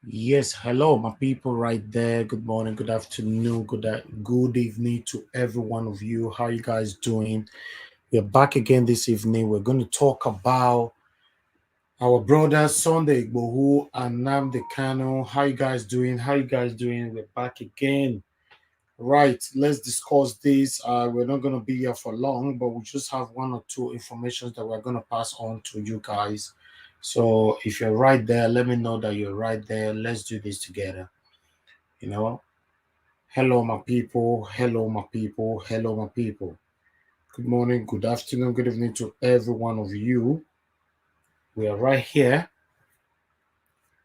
Yes, hello, my people right there. Good morning, good afternoon, good evening to every one of you. How you guys doing? We're back again this evening. We're going to talk about our brothers Sunday Igboho and Nnamdi Kanu. How you guys doing? How you guys doing? We're back again. Right, let's discuss this. We're not going to be here for long, but we just have one or two informations that we're going to pass on to you guys. So if you're right there, let me know that you're right there. Let's do this together. You know, hello, my people. Hello, my people. Hello, my people. Good morning, good afternoon, good evening to every one of you. We are right here.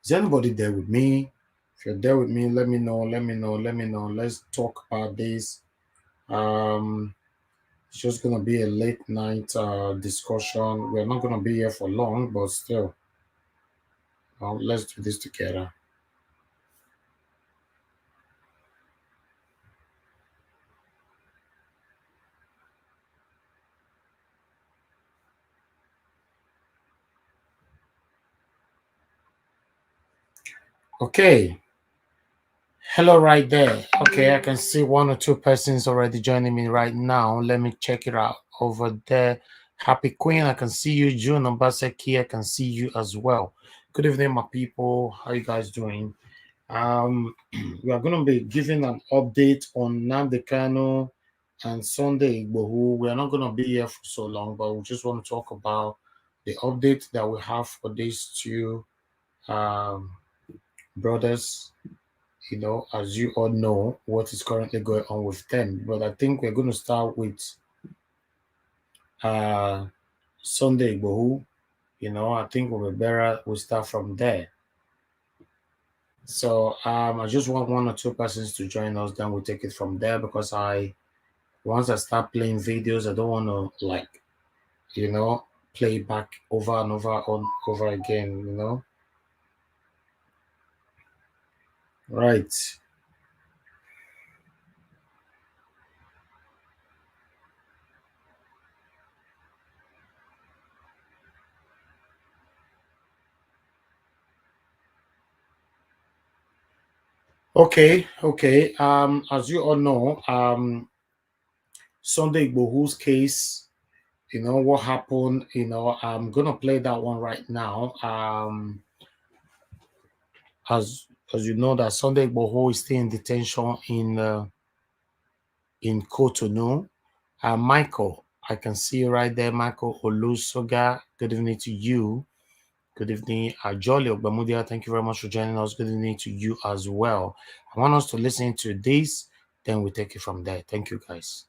Is anybody there with me? If you're there with me, let me know. Let me know. Let me know. Let's talk about this. Um, it's just gonna be a late night discussion. We're not gonna be here for long, but still, let's do this together. Okay. Hello, right there. Okay, I can see one or two persons already joining me right now. Let me check it out over there. Happy Queen, I can see you. June Obaseki, I can see you as well. Good evening, my people. How you guys doing? We are going to be giving an update on Nnamdi Kanu and Sunday Igboho. We are not going to be here for so long, but we just want to talk about the update that we have for these two um, brothers, as you all know, what is currently going on with them. But I think we're going to start with uh, Sunday Igboho. I think we'll be better. We start from there. So I just want one or two persons to join us. Then we'll take it from there because once I start playing videos, I don't want to play back over and over again. Right. Okay. As you all know, Sunday Igboho's case, what happened, I'm gonna play that one right now. As you know that Sunday Igboho is still in detention in Cotonou. Michael, I can see you right there, Michael Olusoga. Good evening to you. Good evening, Jolly Ogbamudia. Thank you very much for joining us. Good evening to you as well. I want us to listen to this, then we take it from there. Thank you, guys.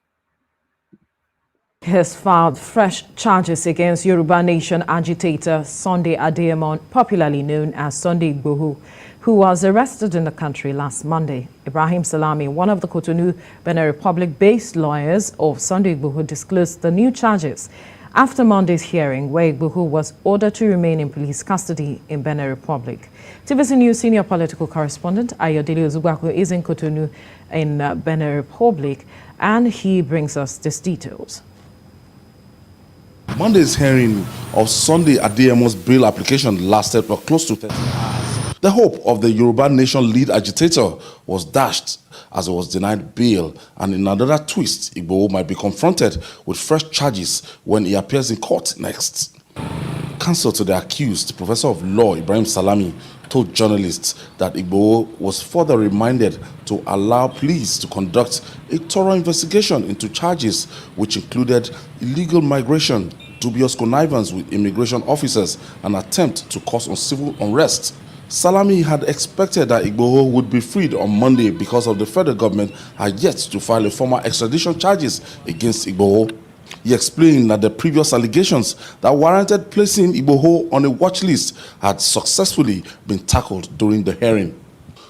Has filed fresh charges against Yoruba Nation agitator Sunday Adeyemon, popularly known as Sunday Igboho, who was arrested in the country last Monday. Ibrahim Salami, one of the Cotonou, Benin Republic-based lawyers of Sunday Igboho, disclosed the new charges after Monday's hearing, where Igboho was ordered to remain in police custody in Benin Republic. TVC News senior political correspondent Ayodele Ozugbaku is in Cotonou in Benin Republic, and he brings us these details. Monday's hearing of Sunday Adeyemon's bail application lasted for close to 30 hours. The hope of the Yoruba Nation lead agitator was dashed as he was denied bail, and in another twist, Igboho might be confronted with fresh charges when he appears in court next. Counsel to the accused, Professor of Law Ibrahim Salami, told journalists that Igboho was further reminded to allow police to conduct a thorough investigation into charges which included illegal migration, dubious connivance with immigration officers, and attempt to cause civil unrest. Salami had expected that Igboho would be freed on Monday because of the federal government had yet to file a formal extradition charges against Igboho. He explained that the previous allegations that warranted placing Igboho on a watch list had successfully been tackled during the hearing.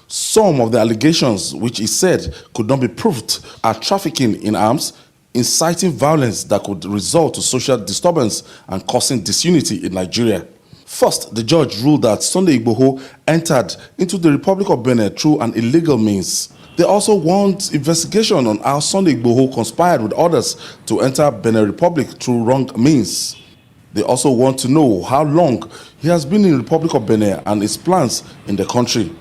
Some of the allegations, which he said could not be proved, are trafficking in arms, inciting violence that could result to social disturbance and causing disunity in Nigeria. First, the judge ruled that Sunday Igboho entered into the Republic of Benin through an illegal means. They also want investigation on how Sunday Igboho conspired with others to enter Benin Republic through wrong means. They also want to know how long he has been in the Republic of Benin and his plans in the country.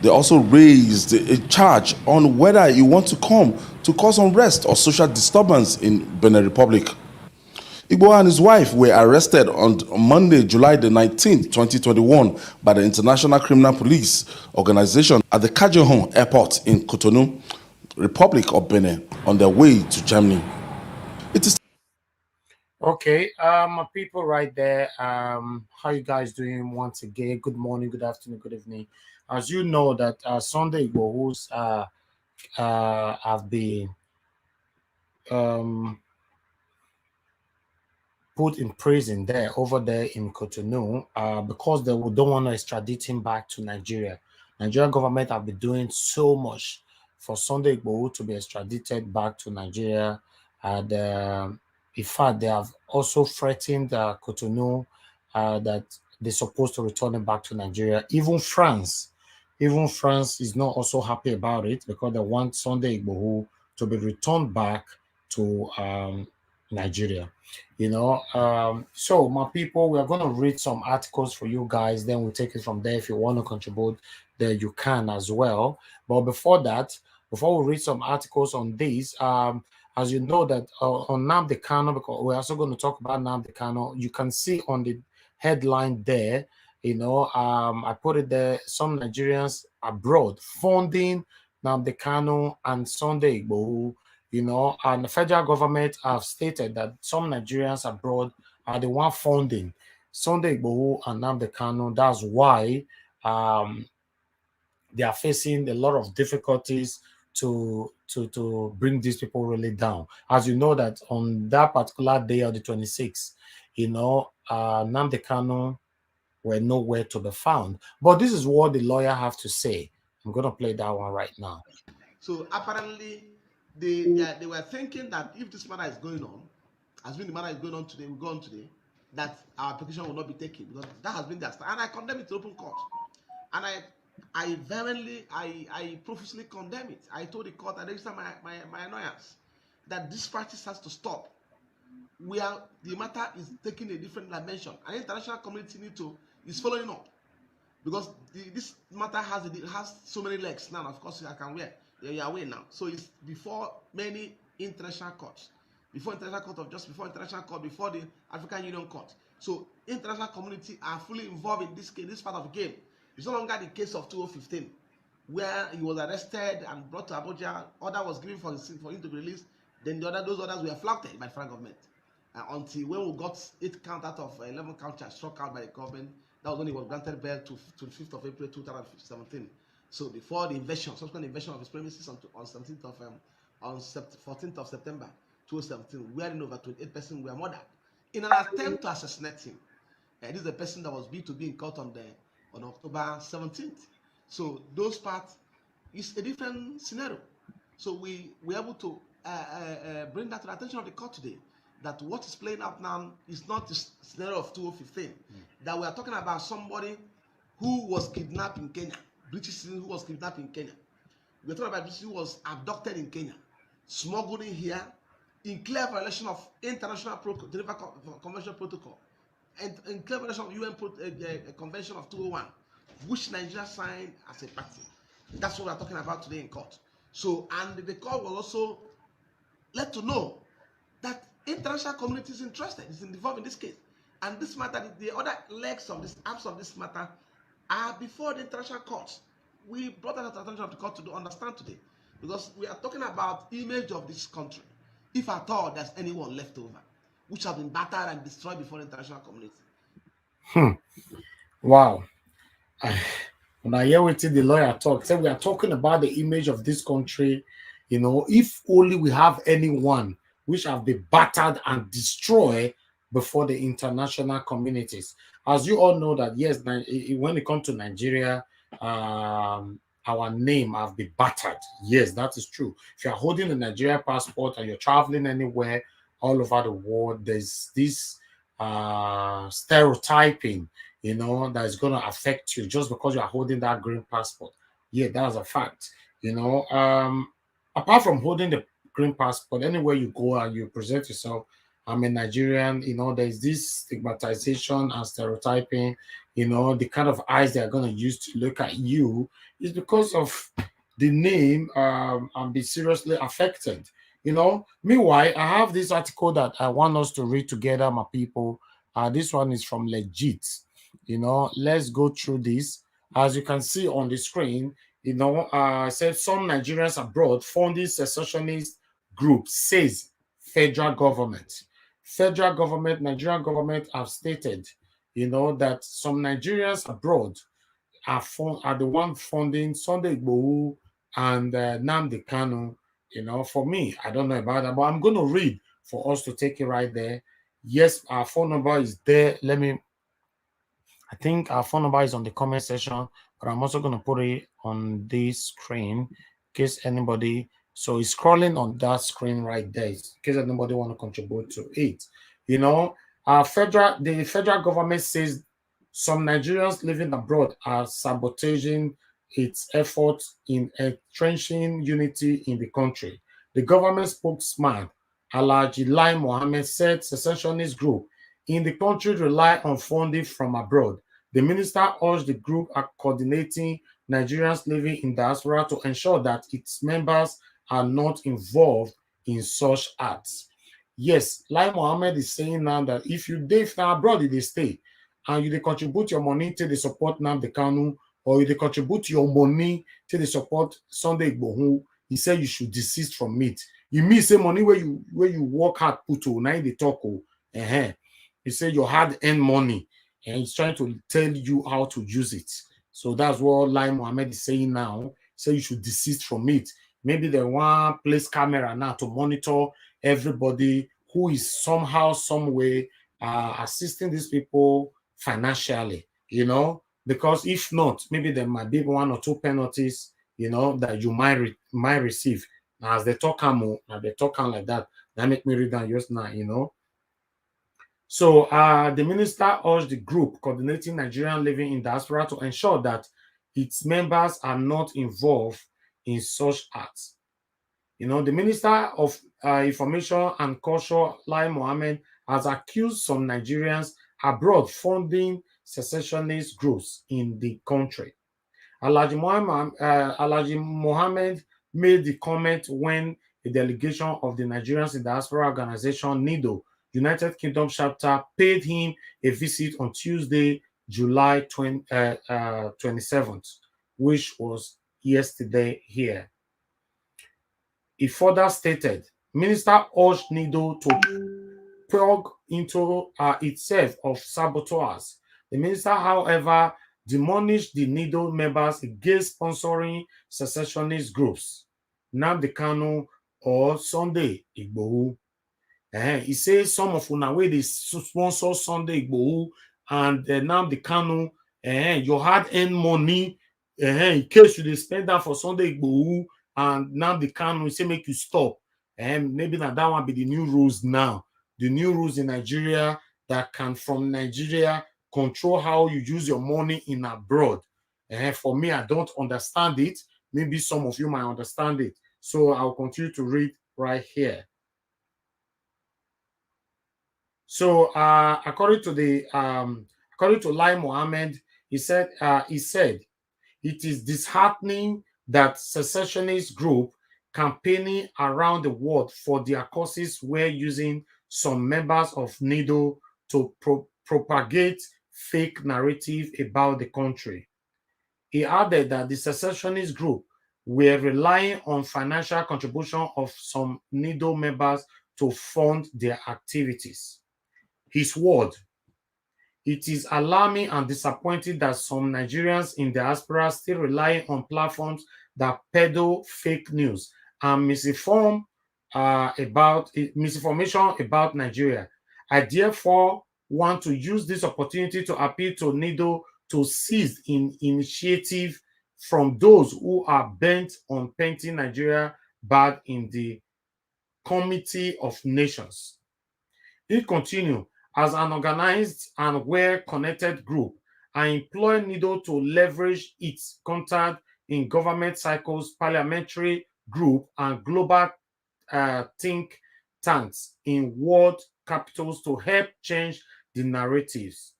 They also raised a charge on whether he wants to come to cause unrest or social disturbance in Benin Republic. Igboho and his wife were arrested on Monday, July the 19th, 2021 by the International Criminal Police Organization at the Kajahon Airport in Cotonou, Republic of Benin, on their way to Germany. It is Okay, my people right there, how you guys doing once again? Good morning, good afternoon, good evening. As you know that Sunday Igbohos have been um, put in prison there over there in Cotonou because they don't want to extradite him back to Nigeria. Nigerian government have been doing so much for Sunday Igboho to be extradited back to Nigeria, and in fact they have also threatened Cotonou that they're supposed to return him back to Nigeria. Even France is not also happy about it because they want Sunday Igboho to be returned back to Nigeria. So my people, we are going to read some articles for you guys, then we'll take it from there. If you want to contribute there, you can as well. But before that, before we read some articles on this, as you know that on Nnamdi Kanu, because we're also going to talk about Nnamdi Kanu, you can see on the headline there, I put it there, some Nigerians abroad funding Nnamdi Kanu and Sunday Igboho. And the federal government have stated that some Nigerians abroad are the one funding Sunday Igboho and Nnamdi Kanu. That's why they are facing a lot of difficulties to bring these people really down. As you know that on that particular day of the 26th, Nnamdi Kanu were nowhere to be found. But this is what the lawyer have to say. I'm going to play that one right now. So apparently, they were thinking that if this matter is going on, as the matter is going on today, will go on today, that our application will not be taken because that has been their stand. And I condemn it to open court. And I vehemently, I profusely condemn it. I told the court, I registered my annoyance that this practice has to stop. The matter is taking a different dimension, and the international community is following up because this matter has so many legs now. Of course, I can wear. You are aware now. So it's before many international courts, before International Court of Justice, before International Court, before the African Union Court. So international community are fully involved in this case, this part of the game. It's no longer the case of 2015, where he was arrested and brought to Abuja. Order was given for him to be released. Then those orders were flouted by the federal government until when we got 8 count out of 11 count charge struck out by the government. That was when he was granted bail to the 5th of April 2017. So before the subsequent invasion of his premises on 14th of September 2017, wherein over 28 persons were murdered in an attempt to assassinate him. This is the person that was believed to be in court on October 17th. So those parts is a different scenario. So we were able to bring that to the attention of the court today, that what is playing out now is not the scenario of 2015. That we are talking about somebody who was kidnapped in Kenya. British citizen who was kidnapped in Kenya. We're talking about British who was abducted in Kenya, smuggled in here, in clear violation of International Geneva Convention Protocol, and in clear violation of UN Convention of 201, which Nigeria signed as a party. That's what we're talking about today in court. So, and the court was also let to know that international community is interested, is involved in this case. And this matter, the other legs of this, arms of this matter, are before the international courts. We brought that to the attention of the court to understand today, because we are talking about image of this country, if at all there's anyone left over, which have been battered and destroyed before the international community. Wow. When I hear what the lawyer talk, say we are talking about the image of this country, if only we have anyone which have been battered and destroyed before the international communities. As you all know that, yes, when it comes to Nigeria, our name have been battered. Yes, that is true. If you're holding a Nigeria passport and you're traveling anywhere all over the world, there's this stereotyping, that is going to affect you just because you are holding that green passport. Yeah, that's a fact. Apart from holding the green passport, anywhere you go and you present yourself, I'm a Nigerian, there's this stigmatization and stereotyping, the kind of eyes they are going to use to look at you is because of the name, and be seriously affected. Meanwhile, I have this article that I want us to read together, my people. This one is from Legit. Let's go through this. As you can see on the screen, said some Nigerians abroad funding secessionist group, says federal government. Federal government, Nigerian government have stated, that some Nigerians abroad are the one funding Sunday Igboho and Nnamdi Kanu. For me, I don't know about that, but I'm going to read for us to take it right there. Yes, our phone number is there. I think our phone number is on the comment section, but I'm also going to put it on this screen in case anybody. So it's scrolling on that screen right there in case anybody want to contribute to it. The federal government says some Nigerians living abroad are sabotaging its efforts in entrenching unity in the country. The government spokesman, Alhaji Lai Mohammed, said secessionist group in the country rely on funding from abroad. The minister urged the group coordinating Nigerians living in diaspora to ensure that its members are not involved in such acts. Yes, like Mohammed is saying now that if you live abroad, they stay, and you contribute your money to the support Nnamdi Kanu, or you contribute your money to the support Sunday Igboho, he said you should desist from it. You mean say money where you work hard put to now they talk he said your hard-earned money, and he's trying to tell you how to use it. So that's what Lai Mohammed is saying now. Say you should desist from it. Maybe they want place camera now to monitor everybody who is somehow, some way assisting these people financially, because if not, maybe there might be one or two penalties, that you might receive. Now, as they talk like that, that make me read down just now. So the minister urged the group coordinating Nigerian living in diaspora to ensure that its members are not involved in such acts. The Minister of Information and Culture, Lai Mohammed, has accused some Nigerians abroad funding secessionist groups in the country. Alhaji Mohammed made the comment when a delegation of the Nigerians in diaspora organization NIDO, United Kingdom chapter, paid him a visit on Tuesday, July 27th, which was yesterday here. He further stated, Minister urged NIDO to plug into itself of saboteurs. The minister, however, demolished the NIDO members against sponsoring secessionist groups, Nnamdi Kanu or Sunday Igboho. He says some of una wey dey sponsor Sunday Igboho and Nnamdi Kanu, your hard-earned money, in case you dey spend that for Sunday Igboho and Nnamdi Kanu, say make you stop. Maybe that one be the new rules now. The new rules in Nigeria that can, from Nigeria, control how you use your money in abroad. For me, I don't understand it. Maybe some of you might understand it. So I'll continue to read right here. So according to Lai Mohammed, he said it is disheartening that secessionist group campaigning around the world for their causes were using some members of NIDO to propagate fake narrative about the country. He added that the secessionist group were relying on financial contribution of some NIDO members to fund their activities. His word, it is alarming and disappointing that some Nigerians in diaspora still rely on platforms that peddle fake news and misinformation about Nigeria. I therefore want to use this opportunity to appeal to NIDO to cease in initiative from those who are bent on painting Nigeria bad in the Committee of Nations. He continued, as an organized and well-connected group, I implore NIDO to leverage its contact in government cycles, parliamentary group, and global think tanks in world capitals to help change the narratives.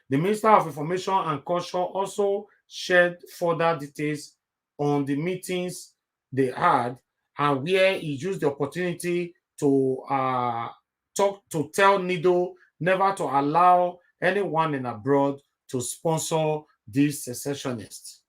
The Minister of Information and Culture also shared further details on the meetings they had, and where he used the opportunity to tell Nido never to allow anyone in abroad to sponsor these secessionists.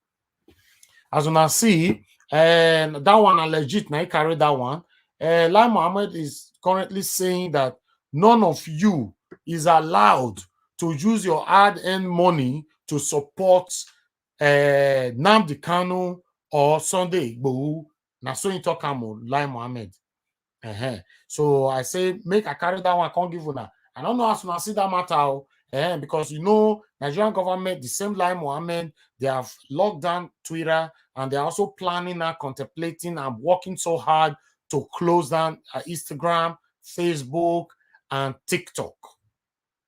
As you can see, and that one are legit. Now, I carry that one. Lai Mohammed is currently saying that none of you is allowed to use your hard-earned money to support Nnamdi Kanu or Sunday Igboho. Now, so you talk about Lai Mohammed. So I say, make I carry that one, I can't give you now. I don't know how to see that matter. Because Nigerian government, the same Lai Mohammed, they have locked down Twitter, and they're also planning and contemplating and working so hard to close down Instagram, Facebook, and TikTok.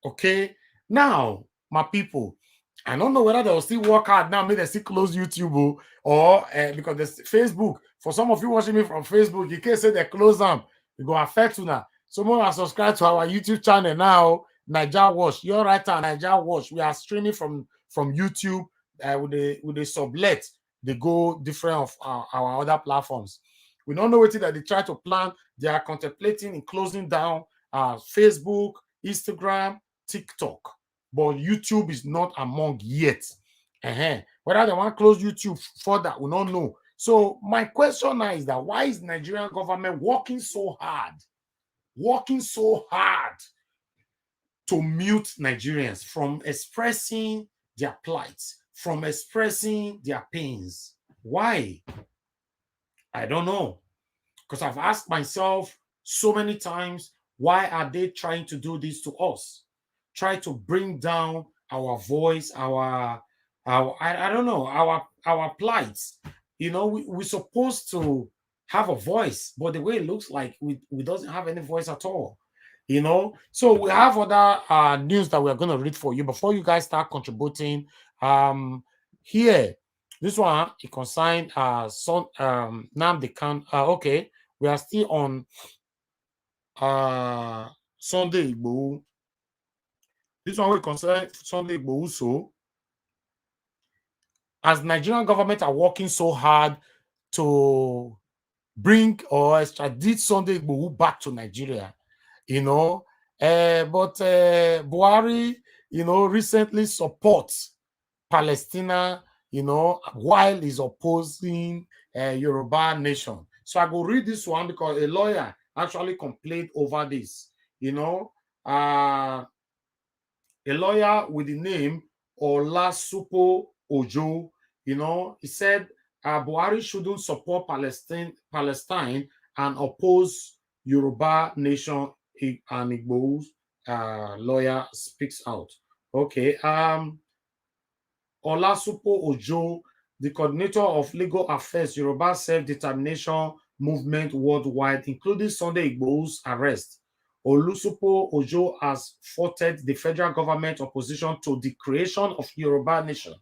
Okay, now my people, I don't know whether they'll still work hard now, maybe they still close YouTube or because there's Facebook. For some of you watching me from Facebook, you can't say they close them, it go affect you now. Someone has subscribed to our YouTube channel now, Niger Watch. You're right on Niger Watch. We are streaming from YouTube with the sublet. They go different of our other platforms. We don't know what that they try to plan. They are contemplating in closing down Facebook, Instagram, TikTok, but YouTube is not among yet. Whether they want to close YouTube further, we don't know. So my question now is that why is Nigerian government working so hard to mute Nigerians from expressing their plights, from expressing their pains? Why? I don't know. Because I've asked myself so many times, why are they trying to do this to us? Try to bring down our voice, I don't know, our plights. We're supposed to have a voice, but the way it looks like we doesn't have any voice at all. So we have other news that we're going to read for you before you guys start contributing. Here, this one it concerns Nnamdi Kanu. Okay, we are still on Sunday Igboho. This one will concern Sunday Igboho. So, as Nigerian government are working so hard to bring or extradite Sunday Igboho back to Nigeria, but Buhari, recently supports Palestine, while he's opposing Yoruba nation. So I go read this one because a lawyer actually complained over this. A lawyer with the name Olasupo Ojo, he said Buhari shouldn't support Palestine and oppose Yoruba nation, and Igboho's lawyer speaks out. Okay. Olasupo Ojo, the coordinator of legal affairs, Yoruba self-determination movement worldwide, including Sunday Igboho's arrest. Olasupo Ojo has faulted the federal government opposition to the creation of Yoruba nation.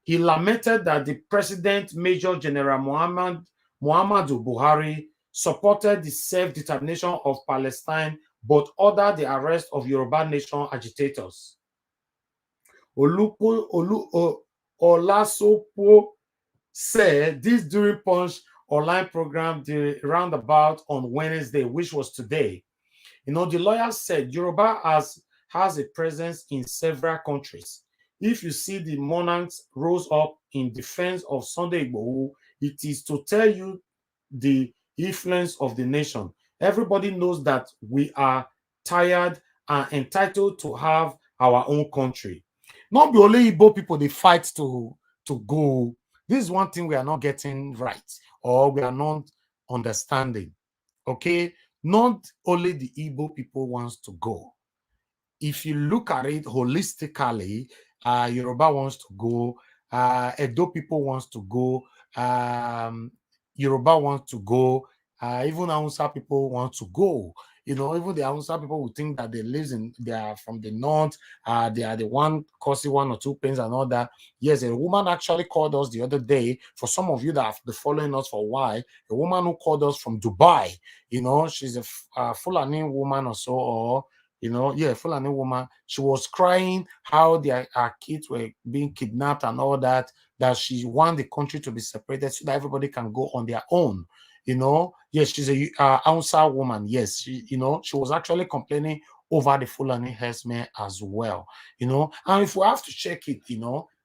He lamented that the president, Major General Muhammadu Buhari, supported the self-determination of Palestine, but ordered the arrest of Yoruba nation agitators. Olasupo said this during Punch online program, The Roundabout, on Wednesday, which was today. The lawyer said Yoruba has a presence in several countries. If you see the monarchs rose up in defense of Sunday Igboho, it is to tell you the influence of the nation. Everybody knows that we are tired and entitled to have our own country. Not be only Igbo people they fight to go. This is one thing we are not getting right, or we are not understanding. Okay, not only the Igbo people wants to go. If you look at it holistically, Yoruba wants to go, Edo people wants to go, Yoruba wants to go, even Hausa people want to go. Even the Hausa people would think that they are from the north, they are the one causing 1 or 2 pains and all that. Yes, a woman actually called us the other day. For some of you that have been following us for a while, a woman who called us from Dubai, she's a Fulani woman or so, or You know, yeah, Fulani woman. She was crying how her kids were being kidnapped and all that. That she want the country to be separated so that everybody can go on their own. You know, yes, she's a Hausa woman. Yes, she was actually complaining over the Fulani herdsmen as well. You know, and if we have to check it,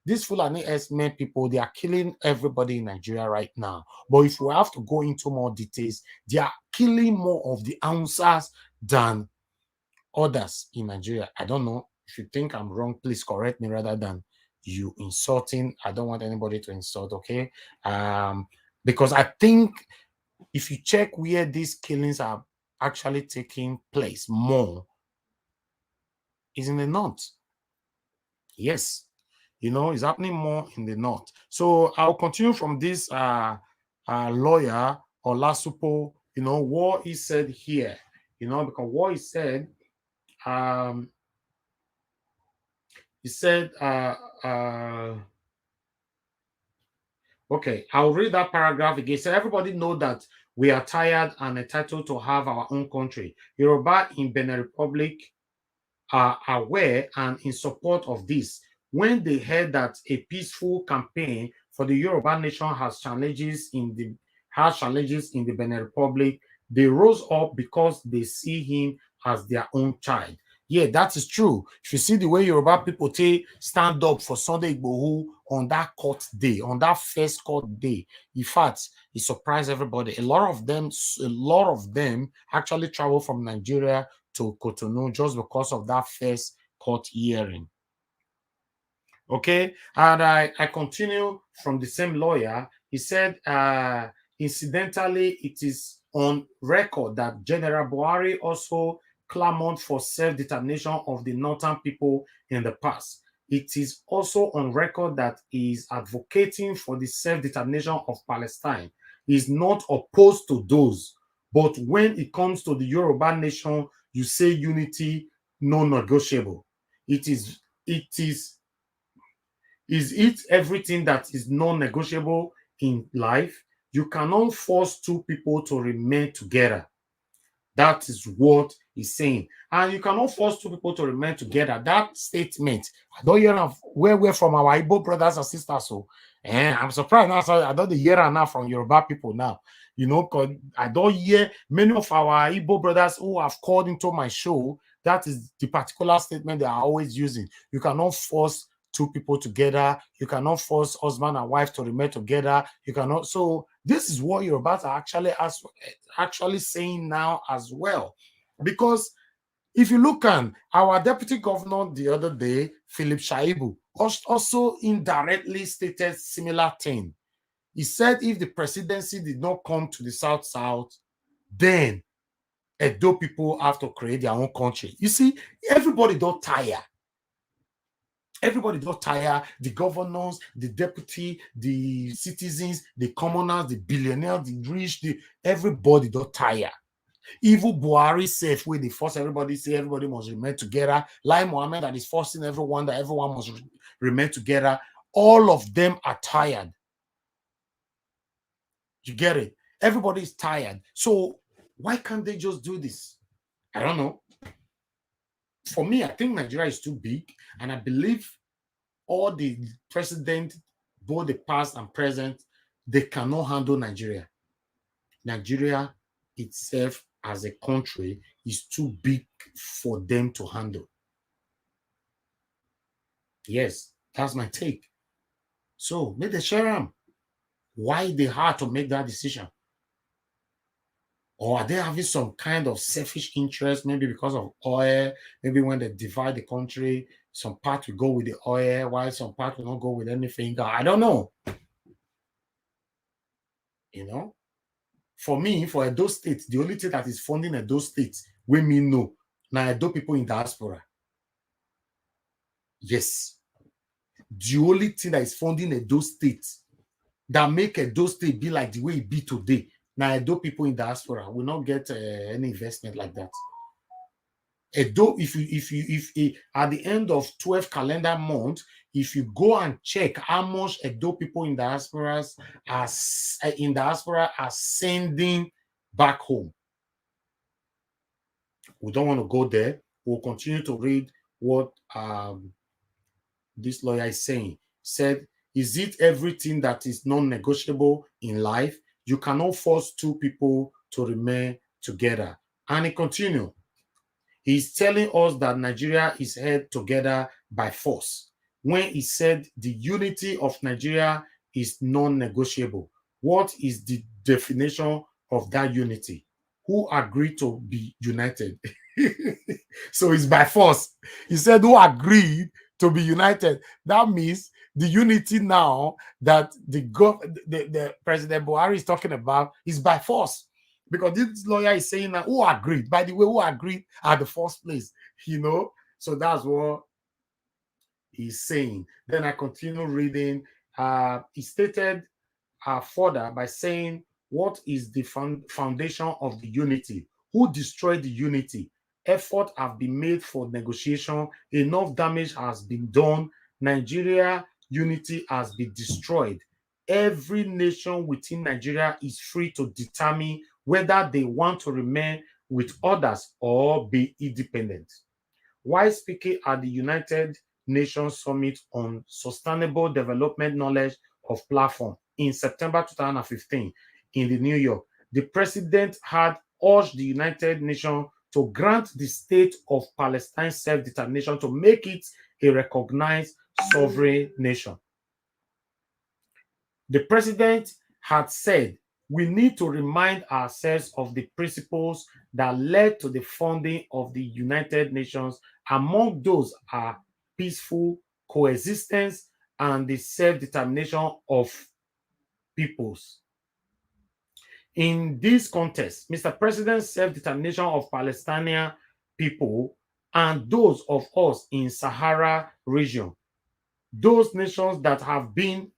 these Fulani herdsmen people, they are killing everybody in Nigeria right now. But if we have to go into more details, they are killing more of the Hausas than others in Nigeria. I don't know. If you think I'm wrong, please correct me rather than you insulting. I don't want anybody to insult, okay? Because I think if you check where these killings are actually taking place more is in the north. Yes. It's happening more in the north. So I'll continue from this lawyer Olasupo, what he said here, because what he said, he said, okay, I'll read that paragraph again. So everybody know that we are tired and entitled to have our own country. Yoruba in Benin Republic are aware and in support of this. When they heard that a peaceful campaign for the Yoruba nation has challenges in the Benin Republic, they rose up because they see him as their own child. Yeah, that is true. If you see the way Yoruba people stand up for Sunday Igboho on that court day, on that first court day, in fact, it surprised everybody. A lot of them actually travel from Nigeria to Cotonou just because of that first court hearing. Okay, and I continue from the same lawyer. He said, incidentally, it is on record that General Buhari also clamored for self-determination of the northern people in the past. It is also on record that he is advocating for the self-determination of Palestine. He is not opposed to those, but when it comes to the Yoruba nation, you say unity, non-negotiable. Is it everything that is non-negotiable in life? You cannot force two people to remain together. That is what he's saying. And you cannot force two people to remain together. That statement, I don't hear where we're from our Igbo brothers and sisters. So I'm surprised now. So I don't hear now from Yoruba people now. Because I don't hear many of our Igbo brothers who have called into my show. That is the particular statement they are always using. You cannot force two people together. You cannot force husband and wife to remain together. You cannot. So this is what Yorubas are actually saying now as well. Because if you look at our deputy governor the other day, Philip Shaibu, also indirectly stated similar thing. He said if the presidency did not come to the South, then Edo people have to create their own country. You see, everybody don't tire. Everybody don't tire. The governors, the deputy, the citizens, the commoners, the billionaires, the rich, everybody don't tire. Even Buhari safe where they force everybody, say everybody must remain together. Lai Mohammed that is forcing everyone that everyone must remain together. All of them are tired. You get it? Everybody is tired. So why can't they just do this? I don't know. For me, I think Nigeria is too big, and I believe all the president, both the past and present, they cannot handle Nigeria. Nigeria itself as a country is too big for them to handle. Yes, that's my take. So make the share them. Why they had to make that decision? Or are they having some kind of selfish interest, maybe because of oil? Maybe when they divide the country, some part will go with the oil, while some part will not go with anything. I don't know. For me, for Edo State, the only thing that is funding Edo State, we me know, now Edo people in diaspora. Yes. The only thing that is funding Edo State, that make Edo State be like the way it be today, now Edo people in diaspora will not get any investment like that. Edo, if at the end of 12 calendar month, if you go and check how much Edo people in diaspora are sending back home, we don't want to go there. We'll continue to read what this lawyer is saying. Said, is it everything that is non-negotiable in life? You cannot force two people to remain together. And he continued. He's telling us that Nigeria is held together by force. When he said the unity of Nigeria is non-negotiable, what is the definition of that unity? Who agreed to be united? So it's by force. He said, who agreed to be united? That means the unity now that the President Buhari is talking about is by force. Because this lawyer is saying that who agreed? By the way, who agreed at the first place? So that's what he's saying. Then I continue reading. He stated further by saying, what is the foundation of the unity? Who destroyed the unity? Effort have been made for negotiation. Enough damage has been done. Nigeria unity has been destroyed. Every nation within Nigeria is free to determine whether they want to remain with others or be independent. While speaking at the United Nations Summit on Sustainable Development Knowledge of Platform in September 2015 in the New York, the president had urged the United Nations to grant the state of Palestine self-determination to make it a recognized sovereign nation. The president had said, we need to remind ourselves of the principles that led to the founding of the United Nations. Among those are peaceful coexistence and the self-determination of peoples. In this context, Mr. President's self-determination of Palestinian people and those of us in Sahara region, those nations that have been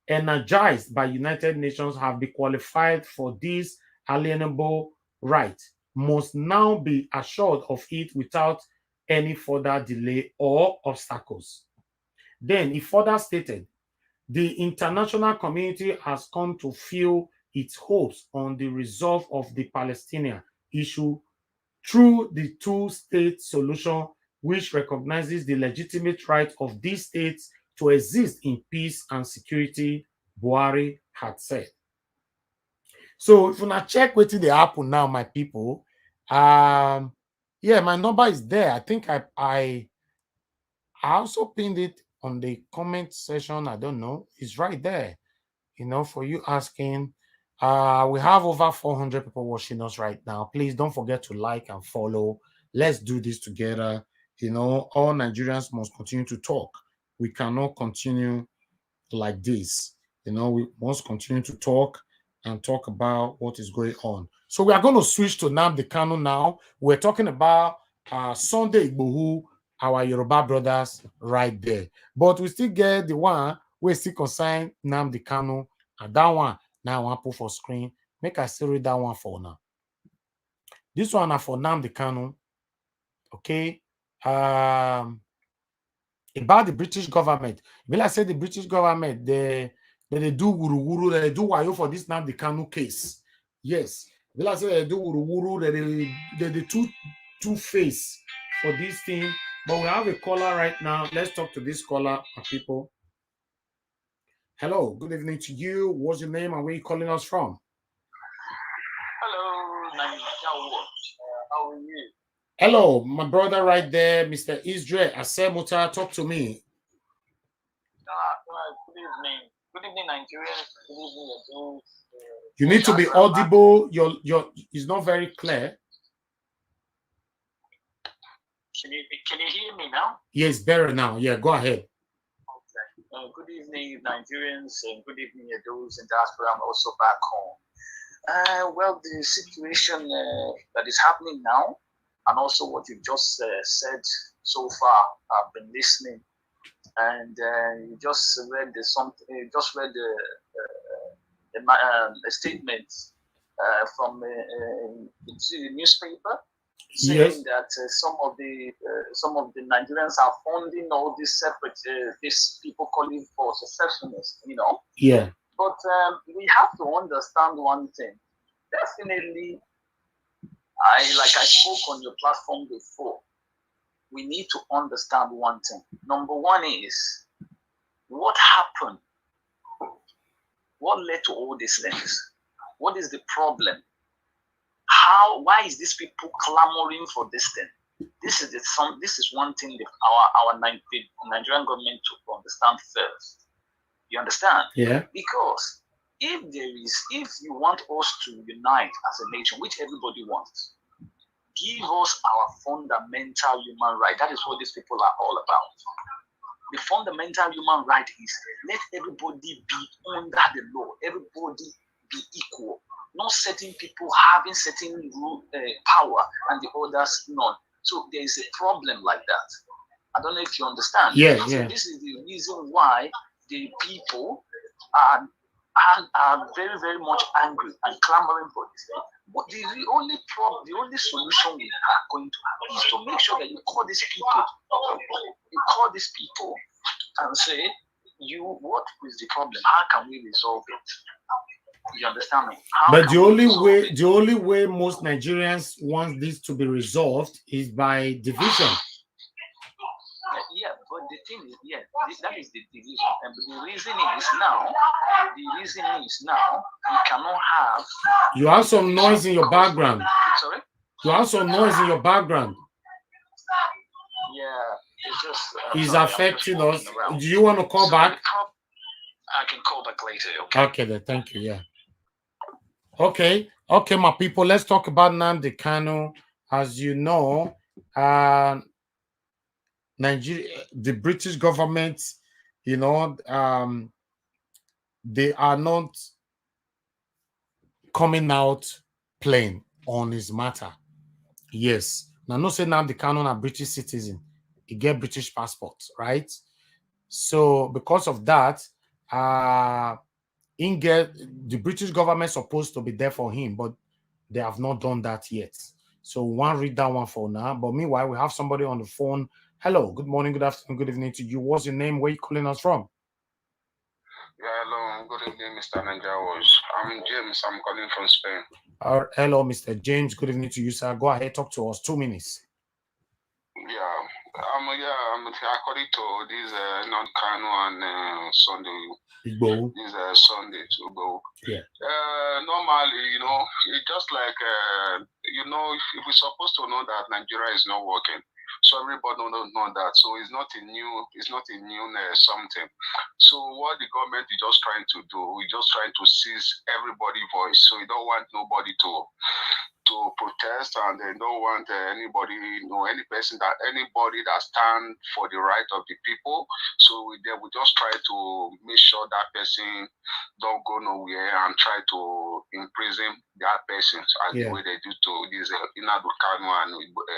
energized by United Nations have been qualified for this alienable right, must now be assured of it without any further delay or obstacles. Then he further stated, the international community has come to feel its hopes on the resolve of the Palestinian issue through the two-state solution, which recognizes the legitimate right of these states to exist in peace and security, Buhari had said. So if you now check what they happen now, my people, yeah, my number is there. I think I also pinned it on the comment section. I don't know. It's right there, for you asking. We have over 400 people watching us right now. Please don't forget to like and follow. Let's do this together. All Nigerians must continue to talk. We cannot continue like this. We must continue to talk and talk about what is going on. So we are going to switch to Nnamdi Kanu now. We're talking about Sunday Igboho, our Yoruba brothers right there. But we still get the one we still consign Nnamdi Kanu, and that one now I want to put for screen. Make I still read that one for now. This one are for Nnamdi Kanu. Okay. About the British government. When I say the British government, they do wuru, they do wayo for this Nnamdi Kanu case. Yes. When I say they do wuru, they two-face for this thing. But we have a caller right now. Let's talk to this caller, people. Hello, good evening to you. What's your name and where are you calling us from? Hello, how are you? Hello, my brother right there, Mr. Israel Asemuta. Talk to me. Good evening. Good evening, Nigerians. Good evening, you need to be audible. Your is not very clear. Can you hear me now? Yes, better now. Yeah, go ahead. Okay. Good evening, Nigerians, and good evening, those in diaspora. I'm also back home. Well, the situation that is happening now, and also what you just said so far, I've been listening, and you just read a statement from the newspaper saying that some of the Nigerians are funding all these separate these people calling for secessionists, Yeah. But we have to understand one thing. Definitely, I spoke on your platform before. we need to understand one thing. Number one is, what happened? What led to all these things? What is the problem? Why is these people clamoring for this thing? This is one thing that our Nigerian government to understand first. You understand? Yeah. Because if you want us to unite as a nation, which everybody wants, give us our fundamental human right. That is what these people are all about. The fundamental human right is let everybody be under the law. Everybody be equal. Not certain people having certain power and the others none. So there is a problem like that. I don't know if you understand. Yeah. So this is the reason why the people are very, very much angry and clamoring for this. But the only solution we are going to have is to make sure that you call these people. You call these people and say, what is the problem? How can we resolve it? You understand me? But the only way most Nigerians want this to be resolved is by division. Yeah, but the thing is, that is the division. And the reason is now, you cannot have. You have some noise in your background. Sorry? You have some noise in your background. Yeah, it's just. It's affecting us. Do you want to call back? I can call back later. Okay, then. Thank you. Yeah. Okay, my people. Let's talk about Nnamdi Kanu. As you know, Nigeria, the British government, you know, they are not coming out plain on his matter. Yes. Now, no say Nnamdi Kanu a British citizen. He get British passport, right? So because of that, the British government supposed to be there for him, but they have not done that yet. So one read that one for now. But meanwhile, we have somebody on the phone. Hello, good morning, good afternoon, good evening to you. What's your name? Where are you calling us from? Yeah, hello, good evening, Mr. Nigerians. I'm James. I'm calling from Spain. Hello, Mr. James. Good evening to you, sir. Go ahead, talk to us. 2 minutes. Yeah, according to this Nnamdi Kanu and Sunday. Igboho. This Sunday to Igboho. Yeah. Normally, it's just like if we're supposed to know that Nigeria is not working, so everybody don't know that. So it's not a new something. So what the government is just trying to do, we're just trying to seize everybody's voice. So we don't want nobody to protest, and they don't want anybody that stand for the right of the people. So we just try to make sure that person don't go nowhere and try to imprison that person as the way they do to this Nnamdi Kanu and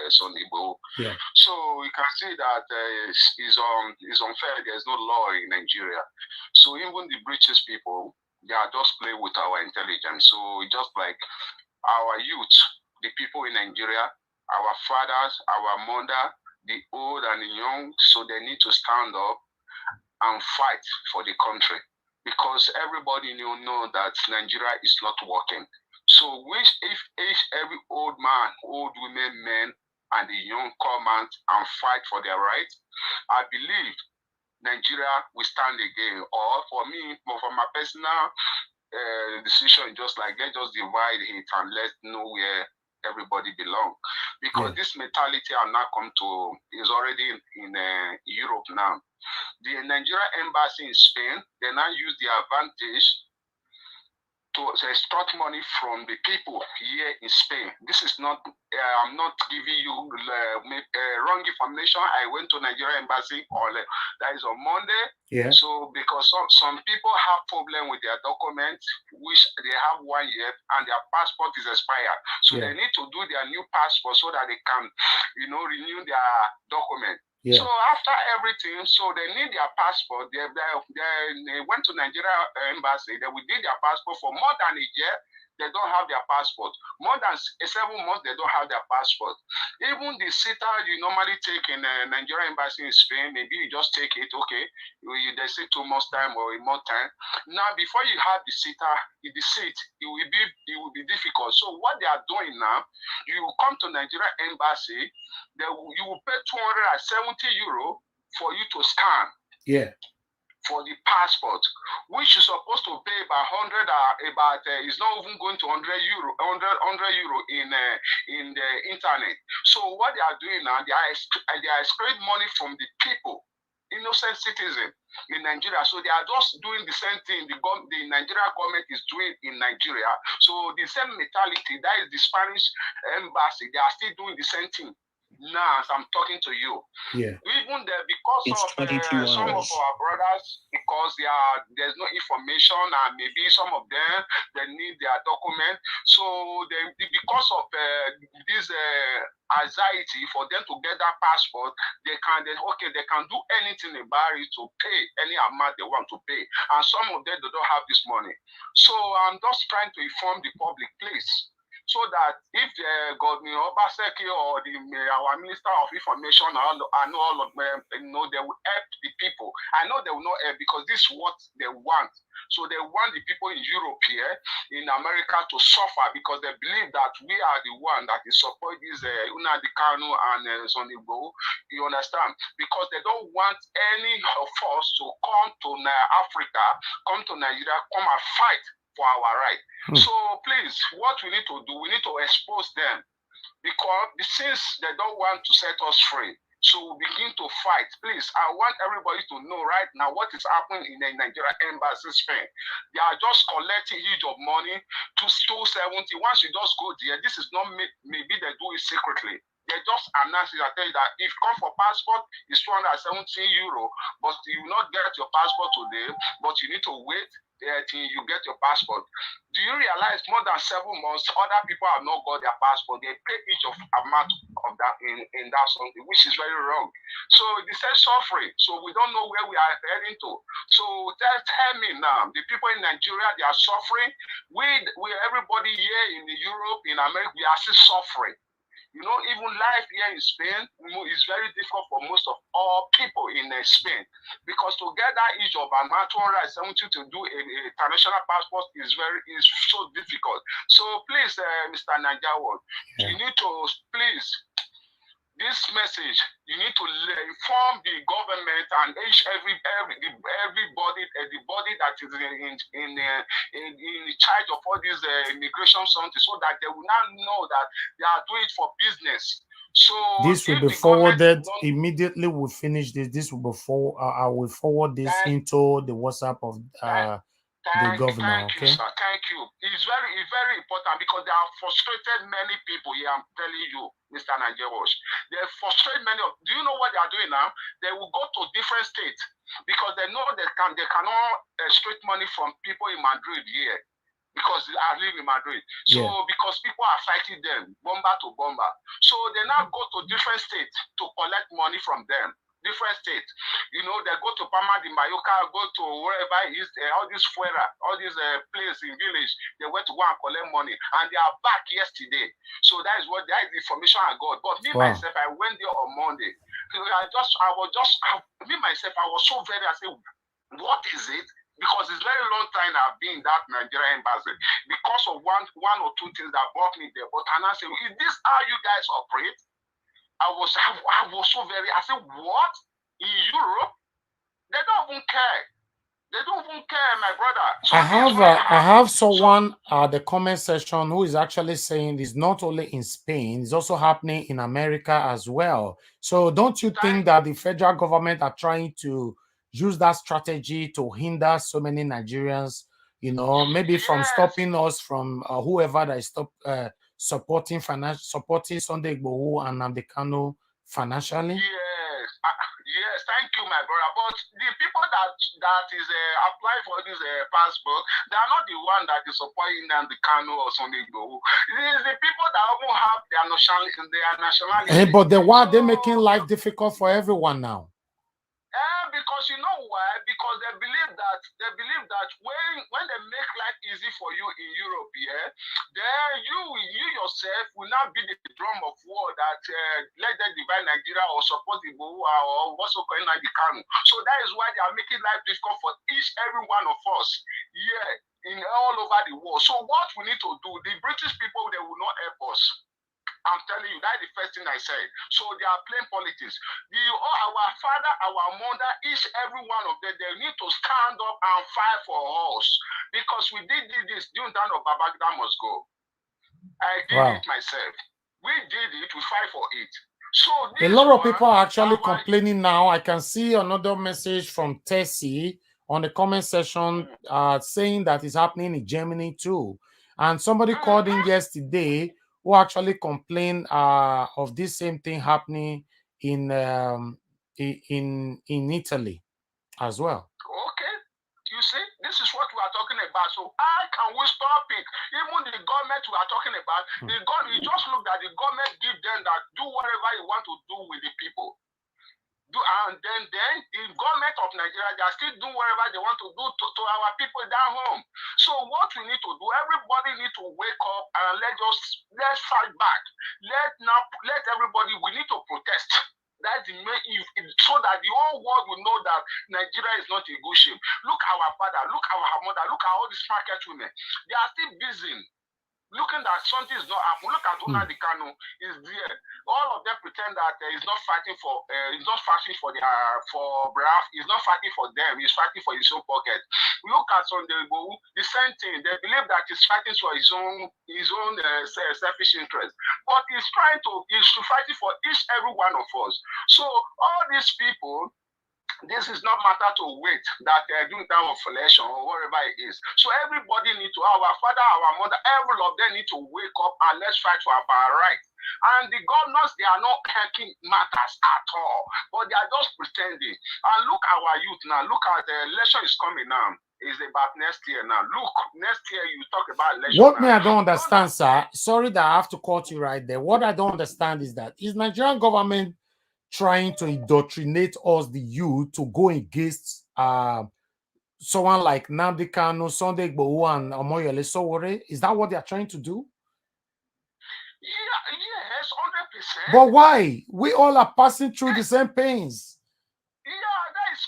Sunday Igboho. Yeah. So we can see that it's unfair. There's no law in Nigeria. So even the British people, they are just playing with our intelligence. So just like our youth, the people in Nigeria, our fathers, our mother, the old and the young, so they need to stand up and fight for the country, because everybody know that Nigeria is not working. So if every old man, old women, men, and the young come out and fight for their rights, I believe Nigeria will stand again. Or for me, for my personal decision, just like let's just divide it and let's know where everybody belong, because this mentality are now is already in Europe now. The Nigeria embassy in Spain, they now use the advantage to extract money from the people here in Spain. This is not, I'm not giving you wrong information. I went to Nigeria embassy that is on Monday. Yeah. So because some people have problem with their documents, which they have 1 year and their passport is expired. So they need to do their new passport so that they can, renew their document. Yeah. So after everything, so they need their passport. They went to Nigeria embassy. They did their passport for more than a year. they don't have their passport. More than 7 months, they don't have their passport. Even the sitter you normally take in a Nigerian embassy in Spain, maybe you just take it, okay, they say 2 months time or a month time. Now, before you have the sitter, the seat, it will be difficult. So what they are doing now, you will come to Nigerian embassy, you will pay 270 euro for you to scan. Yeah. For the passport, which is supposed to pay about 100, it's not even going to 100 euro in the internet. So what they are doing now, they are extracting money from the people, innocent citizen in Nigeria. So they are just doing the same thing the Nigerian government is doing in Nigeria. So the same mentality, that is the Spanish embassy, they are still doing the same thing. Now, as I'm talking to you, yeah, even because it's of some of our brothers, because there's no information, and maybe some of them they need their document. So because of this anxiety for them to get that passport, they can do anything about it to pay any amount they want to pay, and some of them they don't have this money. So I'm just trying to inform the public, please. So that if the Governor Obaseki or our Minister of Information, I know all of them, they will help the people. I know they will not help because this is what they want. So they want the people in Europe here, in America, to suffer because they believe that we are the one that is supporting this Nnamdi Kanu and Igboho. You understand? Because they don't want any of us to come to Africa, come to Nigeria, come and fight for our right. So please, what we need to do, we need to expose them because since they don't want to set us free, so we begin to fight. Please, I want everybody to know right now what is happening in the Nigerian embassy Spain. They are just collecting huge of money to 270. Once you just go there, this is not maybe they do it secretly. They just announce it and tell you that if you come for passport, it's 270 euro, but you will not get your passport today, but you need to wait till you get your passport. Do you realize more than 7 months, other people have not got their passport? They pay each of amount of that in that something, which is very wrong. So this is suffering. So we don't know where we are heading to. So tell me now, the people in Nigeria, they are suffering. We everybody here in Europe, in America, we are still suffering. You know, even life here in Spain is very difficult for most of all people in Spain because to get that age of an 270 to do a international passport is so difficult. So please, Mr. Nigerian, you need to please. This message, you need to inform the government and everybody, the body that is in charge of all these immigration something, so that they will now know that they are doing it for business. So this will be forwarded immediately. We finish this. This will be I will forward this into the WhatsApp of the governor. Thank you, sir. Thank you. It's very important because they have frustrated many people here. I'm telling you, Mr. Nigerian. They frustrate many of. Do you know what they are doing now? They will go to different states because they know they cannot extract money from people in Madrid here. Because I live in Madrid. So because people are fighting them, bomber to bomber. So they now go to different states to collect money from them. Different states. You know, they go to Palma de Mallorca, go to wherever it is, all these fuera, all these places in village, they went to go and collect money. And they are back yesterday. So that is the information I got. But me, myself, I went there on Monday. I was so very, I said, what is it? Because it's very long time I've been in that Nigerian embassy because of one or two things that brought me there. But I said, is this how you guys operate? I was so very, I said, what? In Europe? They don't even care. They don't even care, my brother. So I have someone the comment section who is actually saying it's not only in Spain, it's also happening in America as well. So don't you think that the federal government are trying to use that strategy to hinder so many Nigerians, you know, maybe from stopping us from whoever that is supporting Sunday Igboho and Nnamdi Kanu financially? Yes, thank you, my brother. But the people that is applying for this passport, they are not the one that is supporting Nnamdi Kanu or Sunday Igboho. It is the people that even have their nationality. But why are they making life difficult for everyone now? Because you know why? Because they believe that when they make life easy for you in Europe, yeah, then you yourself will now be the drum of war that let them divide Nigeria or support Igboho or what's called Nnamdi Kanu. So that is why they are making life difficult for every one of us here in all over the world. So what we need to do, the British people, they will not help us. I'm telling you, that's the first thing I said. So they are playing politics. Our father, our mother, every one of them, they need to stand up and fight for us. Because we did this during time of Babangida must go. I did it myself. We did it, we fight for it. So a lot of people are actually complaining now. I can see another message from Tessie on the comment section saying that it's happening in Germany too. And somebody called in yesterday who actually complained of this same thing happening in Italy as well. Okay. You see, this is what we are talking about. So how can we stop it? Even the government we are talking about, you just look at the government give them that do whatever you want to do with the people. And then the government of Nigeria, they are still doing whatever they want to do to our people down home. So what we need to do, everybody need to wake up and let's fight back. Let everybody, we need to protest. That's the main, so that the whole world will know that Nigeria is not a good shape. Look our father, look our mother, look at all these market women. They are still busy looking that something is not happening. Look at Nnamdi Kanu is there. All of them pretend that he's not fighting for he's not fighting for Braf, he's not fighting for them, he's fighting for his own pocket. Look at Sunday Igboho, the same thing. They believe that he's fighting for his own selfish interest. But he's fighting for every one of us. So all these people, this is not matter to wait that they're doing time of election or whatever it is. So everybody need to, our father, our mother, every of them need to wake up and let's fight for our rights. And the governors, they are not helping matters at all, but they are just pretending. And look our youth now. Look at the election is coming now. Is about next year now. Look, next year you talk about election. What I don't understand, sir. Sorry that I have to cut you right there. What I don't understand is that is Nigerian government trying to indoctrinate us, the youth, to go against someone like Nnamdi Kanu, Sunday Igboho, and Omoyele Sowore? Is that what they are trying to do? Yes, 100%. But why? We all are passing through the same pains. Yeah, that is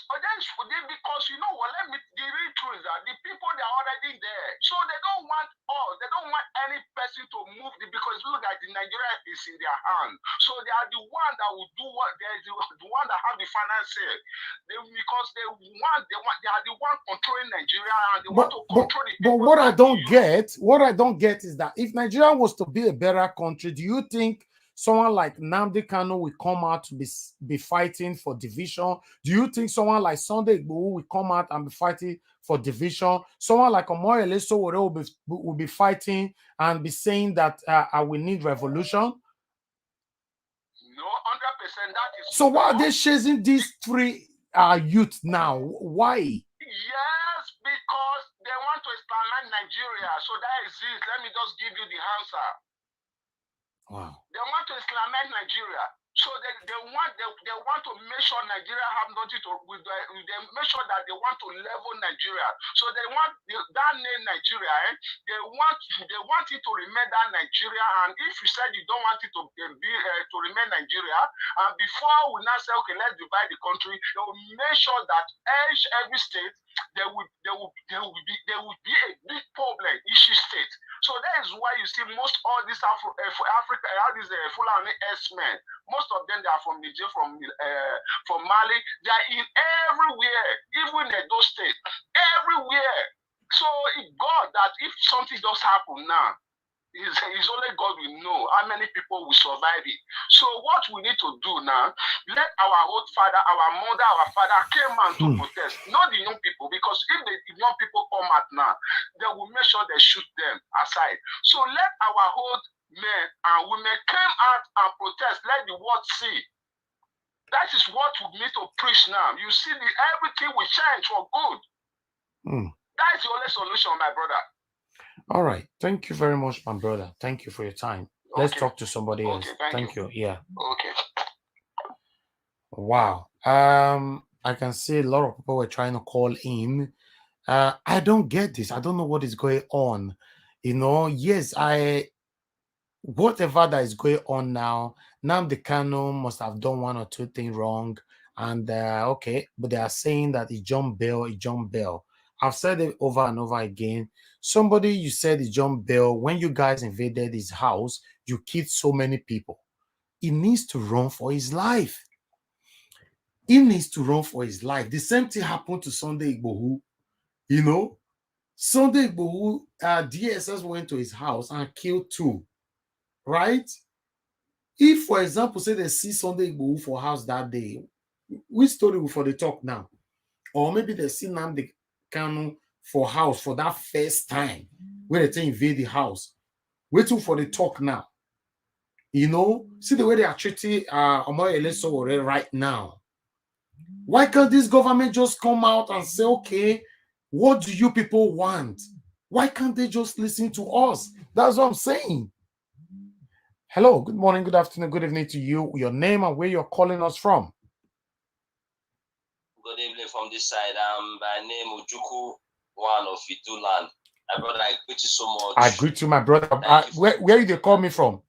because you know what? The real truth is that the people, they are already there, so they don't want us. They don't want any person to move because look at the Nigeria is in their hand, so they are the one that will do what they're the one that have the finance say. Because they are the one controlling Nigeria and they want to control the people. But what I don't get is that if Nigeria was to be a better country, do you think someone like Nnamdi Kanu will come out to be fighting for division? Do you think someone like Sunday Igboho will come out and be fighting for division? Someone like Omoyele Sowore will be fighting and be saying that we need revolution? No, 100%. That is so. Why are they chasing these three youth now? Why? Yes, because they want to Islamite Nigeria. So that is it. Let me just give you the answer. Wow. They want to Islamite Nigeria. So they want to make sure Nigeria have nothing to with they make sure that they want to level Nigeria. So they want that name Nigeria. They want it to remain that Nigeria. And if you said you don't want it to remain Nigeria, and before we now say okay, let's divide the country, they will make sure that every state there will be a big problem each state. So that is why you see most all these Africa, all these Fulani S-men, most of them they are from Niger, from Mali. They are in everywhere, even in those states, everywhere. So it God that if something does happen now, it's only God will know how many people will survive it. So what we need to do now, let our old father, our mother, our father came out to protest, not the young people, because if the young people come out now, they will make sure they shoot them aside. So let our old men and women come out and protest. Let the world see. That is what we need to preach now. You see, everything will change for good. That is the only solution, my brother. All right. Thank you very much, my brother. Thank you for your time. Okay. Let's talk to somebody else. Thank you. Yeah. Okay. Wow. I can see a lot of people were trying to call in. I don't get this. I don't know what is going on. Yes, whatever that is going on now, Nnamdi Kanu must have done one or two things wrong. And okay, but they are saying that he jumped bail, he jumped bail. I've said it over and over again. Somebody you said he jumped bail when you guys invaded his house, you killed so many people. He needs to run for his life. He needs to run for his life. The same thing happened to Sunday Igboho. Sunday Igboho, DSS went to his house and killed two, right? If, for example, say they see Sunday Igboho for house that day, which story will for the talk now? Or maybe they see Nnamdi Kanu for house for that first time where they invade the house. Waiting for the talk now. See the way they are treating Omoyele Sowore right now. Why can't this government just come out and say, okay, what do you people want? Why can't they just listen to us? That's what I'm saying. Hello, good morning, good afternoon, good evening to you. Your name and where you're calling us from. Good evening from this side. By name Ujuku, one of Ituland. My brother, I greet you so much. I greet you, my brother. Where did they call me from?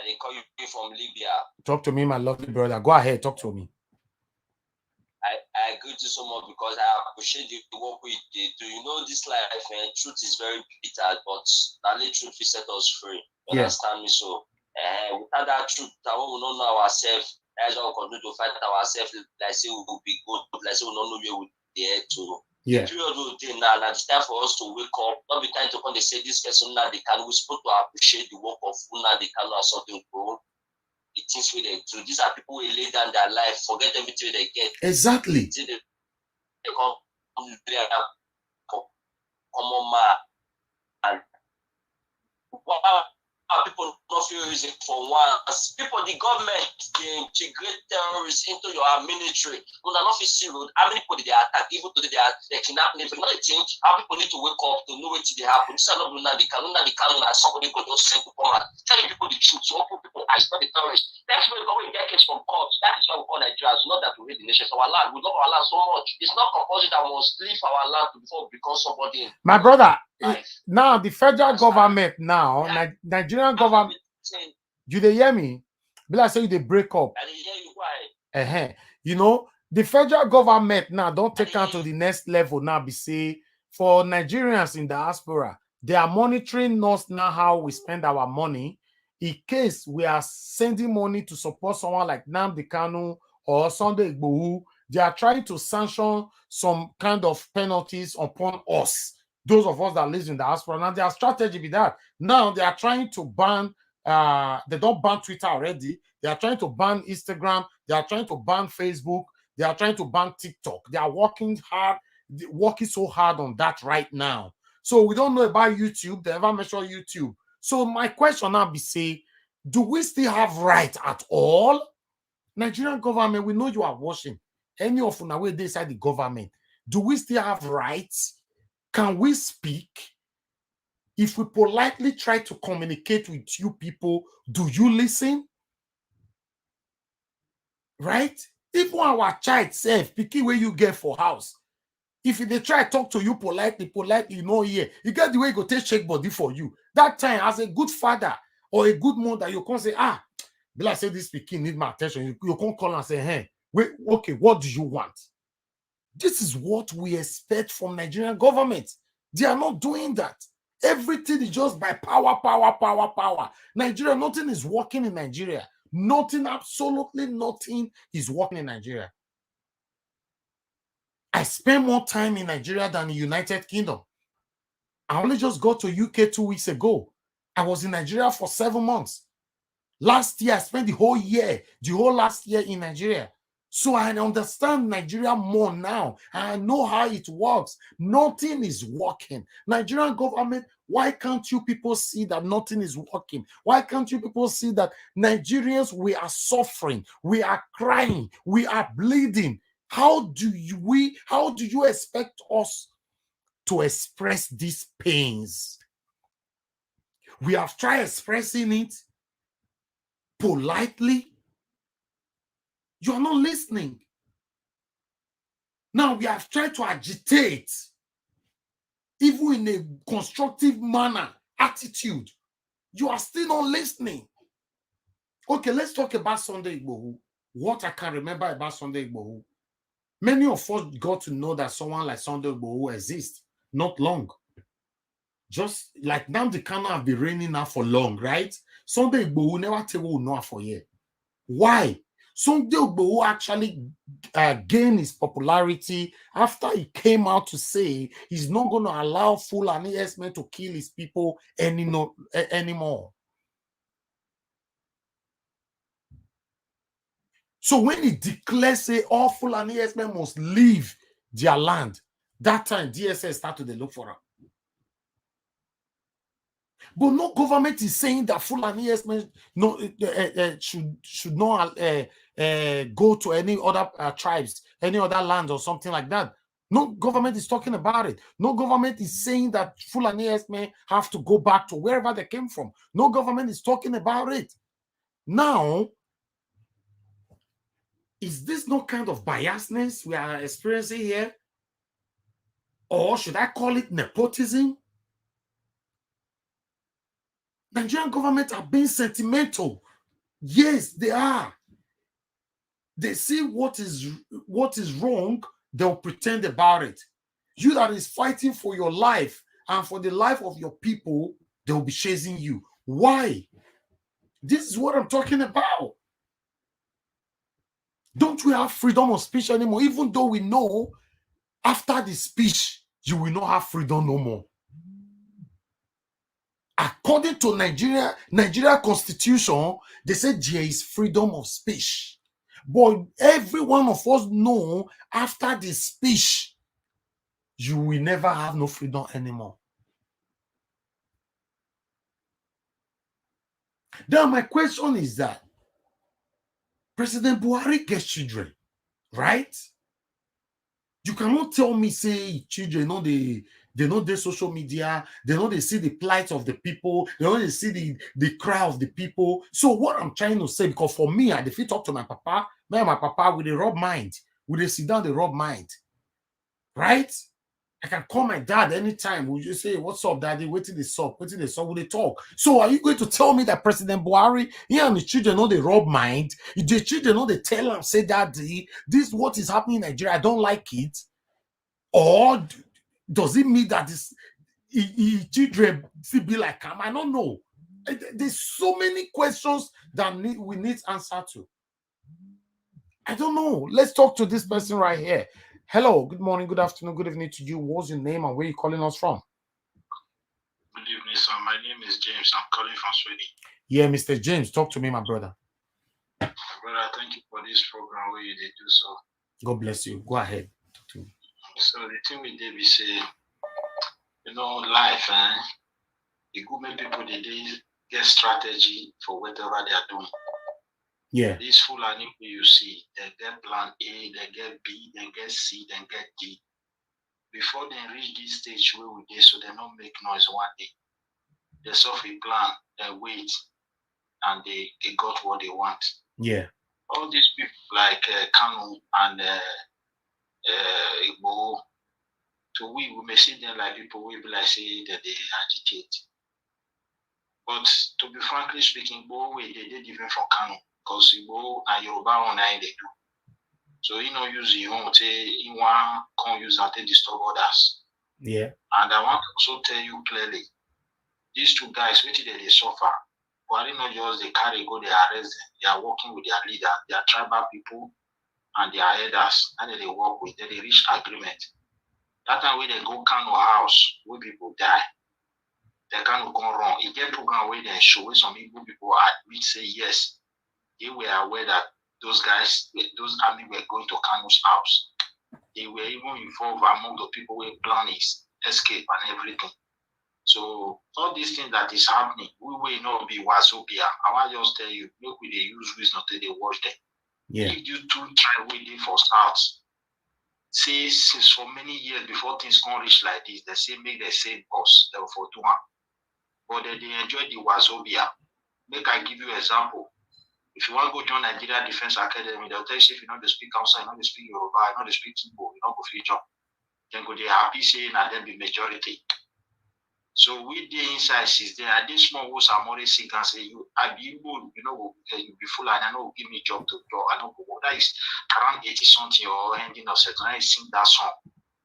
They call you from Libya. Talk to me, my lovely brother. Go ahead, talk to me. I greet you so much because I appreciate the work we did. This life, man, truth is very bitter, but only truth will set us free. You understand me? So, without that truth, we will not know ourselves. That's why we continue to fight ourselves. Like say we will be good, like say we don't know where we're there to. Yeah. The period we're doing now, it's time for us to wake up. Not be time to come. They say this person Nnamdi Kanu. We're supposed to appreciate the work of Nnamdi Kanu or something, bro. The things we they do. These are people who lay down their life, forget everything they get. Exactly. They come common man and people not feel reason for once. People, the government, they integrate terrorists into your military. When they're not feel road, how many people did they attack? Even today they kidnap them. But not change. How people need to wake up to know what they happen. This is not Nnamdi Kanu. Nnamdi Kanu and somebody go to send to come and telling people the truth. So open people eyes, not the terrorists. That's where we go and get case from court. That is why we call Nigerians. Not that we hate the nation. Our land. We love our land so much. It's not compulsory that we must leave our land before we become somebody. My brother, now the federal government now, Nigerian government. Do they hear me? But I say they break up. I hear you why. The federal government now don't take out to the next level now. Be say for Nigerians in diaspora, they are monitoring us now how we spend our money. In case we are sending money to support someone like Nnamdi Kanu or Sunday Igboho, they are trying to sanction some kind of penalties upon us. Those of us that live in the diaspora. Now their strategy be that now they are trying to ban. They don't ban Twitter already. They are trying to ban Instagram. They are trying to ban Facebook. They are trying to ban TikTok. They are working so hard on that right now. So we don't know about YouTube. They never mention YouTube. So my question now be say, do we still have right at all? Nigerian government, we know you are watching. Any of you way they inside the government. Do we still have rights? Can we speak? If we politely try to communicate with you people, do you listen? Right? Even our child self, picking where you get for house. If they try to talk to you politely, here, you get the way you go take shake body for you. That time, as a good father or a good mother, you can't say, be like say this pikin need my attention. You can't call and say, hey, wait, okay, what do you want? This is what we expect from Nigerian government. They are not doing that. Everything is just by power. Nigeria, nothing is working in Nigeria. Nothing, absolutely nothing is working in Nigeria. I spend more time in Nigeria than the United Kingdom. I only just got to UK 2 weeks ago. I was in Nigeria for 7 months. Last year, I spent the whole last year in Nigeria. So I understand Nigeria more now. I know how it works. Nothing is working. Nigerian government, why can't you people see that nothing is working? Why can't you people see that Nigerians, we are suffering, we are crying, we are bleeding? How do you expect us to express these pains? We have tried expressing it politely. You are not listening. Now we have tried to agitate, even in a constructive manner, attitude. You are still not listening. Okay, let's talk about Sunday Igboho. What I can remember about Sunday Igboho. Many of us got to know that someone like Sunday Igboho exists not long. Just like Nnamdi Kanu have been reigning now for long, right? Sunday Igboho never tell you know for year. Why? Sunday Igboho actually gained his popularity after he came out to say he's not going to allow Fulani herdsmen to kill his people anymore. So when he declares, say, all Fulani herdsmen must leave their land, that time DSS started to look for him. But no government is saying that Fulani herdsmen should not go to any other tribes, any other land or something like that. No government is talking about it. No government is saying that Fulani herdsmen have to go back to wherever they came from. No government is talking about it. Now, is this no kind of biasness we are experiencing here? Or should I call it nepotism? Nigerian government are being sentimental. Yes, they are. They see what is wrong, they'll pretend about it. You that is fighting for your life and for the life of your people, they'll be chasing you. Why? This is what I'm talking about. Don't we have freedom of speech anymore? Even though we know after the speech, you will not have freedom no more. According to Nigeria Constitution, they said there is freedom of speech. But every one of us know after the speech, you will never have no freedom anymore. Then my question is that President Buhari gets children, right? You cannot tell me, say, children, they know their social media, they know they see the plight of the people, they know they see the cry of the people. So what I'm trying to say, because for me, I defeat talk to my papa, my papa with a rub mind, with a sit down, the rub mind, right? I can call my dad anytime. Would you say, what's up, daddy? Waiting the sup, will they talk? So are you going to tell me that President Buhari, he and the children know they rub mind? If the children know they tell him, say, daddy, this is what is happening in Nigeria, I don't like it. Or does it mean that this children still be like him? I don't know. There's so many questions that we need answer to. I don't know. Let's talk to this person right here. Hello, good morning, good afternoon, good evening to you. What's your name and where are you calling us from? Good evening, sir. My name is James. I'm calling from Sweden. Yeah, Mr. James, talk to me, my brother. Brother, thank you for this program where you did do so. God bless you. Go ahead. So the thing we did, we say, life, the government people, they get strategy for whatever they are doing. Yeah. These Fulani people you see, they get plan A, they get B, they get C, they get D. Before they reach this stage where we did, so they don't make noise one day. They solve a plan, they wait, and they got what they want. Yeah. All these people like Kanu and Igboho, so we may see them like people we be like say that they agitate. But to be frankly speaking, Igboho they did different from Kanu because Igboho and Yoruba on they do. So he no use his own say he want can't use that to disturb others. Yeah. And I want to also tell you clearly, these two guys, which they suffer. But I not just they carry go, they arrest them. They are working with their leader, their tribal people and their elders, and they work with, they reach agreement. That time when they go Kano house, where people die, they can't go wrong. It get program where they show where some Igbo people admit say yes, they were aware that those guys, those army were going to Kano's house. They were even involved among the people who plan his escape and everything. So all these things that is happening, we will not be Wazobia. I want to just tell you, look, we they use wisdom till they watch them. Yeah. If you two try waiting for starts, say since for many years before things can reach like this, they say make the same boss level for 2 months. But they enjoy the Wazobia. Make I give you an example. If you want to go join Nigeria Defense Academy, they'll tell you if you know they speak outside, you know they speak Yoruba, you know they speak Igbo, you know go free job. Then go they happy saying that they be majority. So we the inside is there. I did small was I'm already sick and say you I be Igbo, you know, you be full and I know give me job to do. I know that is around 80 something or ending of certain. I sing that song.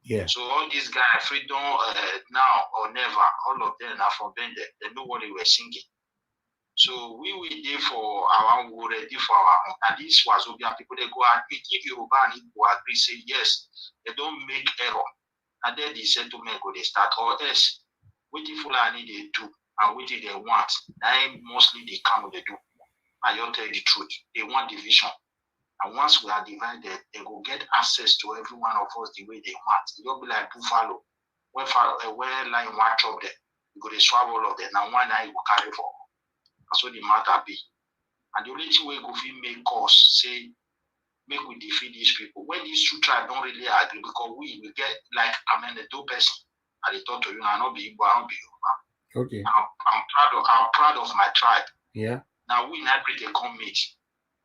Yeah. So all these guys, freedom now or never, all of them are from Bende. They know what they were singing. So we were there for our own, we were ready for our own. And this was Obia people, they go admit, if Yoruba and Igbo agree, say yes, they don't make error. And then the settlement go they start, or else, what the Fulani they do, and what they want, now mostly they come they do. I don't tell you the truth. They want division. And once we are divided, they will get access to every one of us the way they want. You'll be like buffalo. Where lion watch up there, you go to swab all of them. Now one eye will carry for. That's what the matter be. And the only thing we go feel make us say, make we defeat these people. When these two tribes don't really agree, because we get like the two person. And they talk to you, I not be Igbo, I not be Yoruba. Okay. I'm proud of my tribe. Yeah. Now we in hybrid they come meet.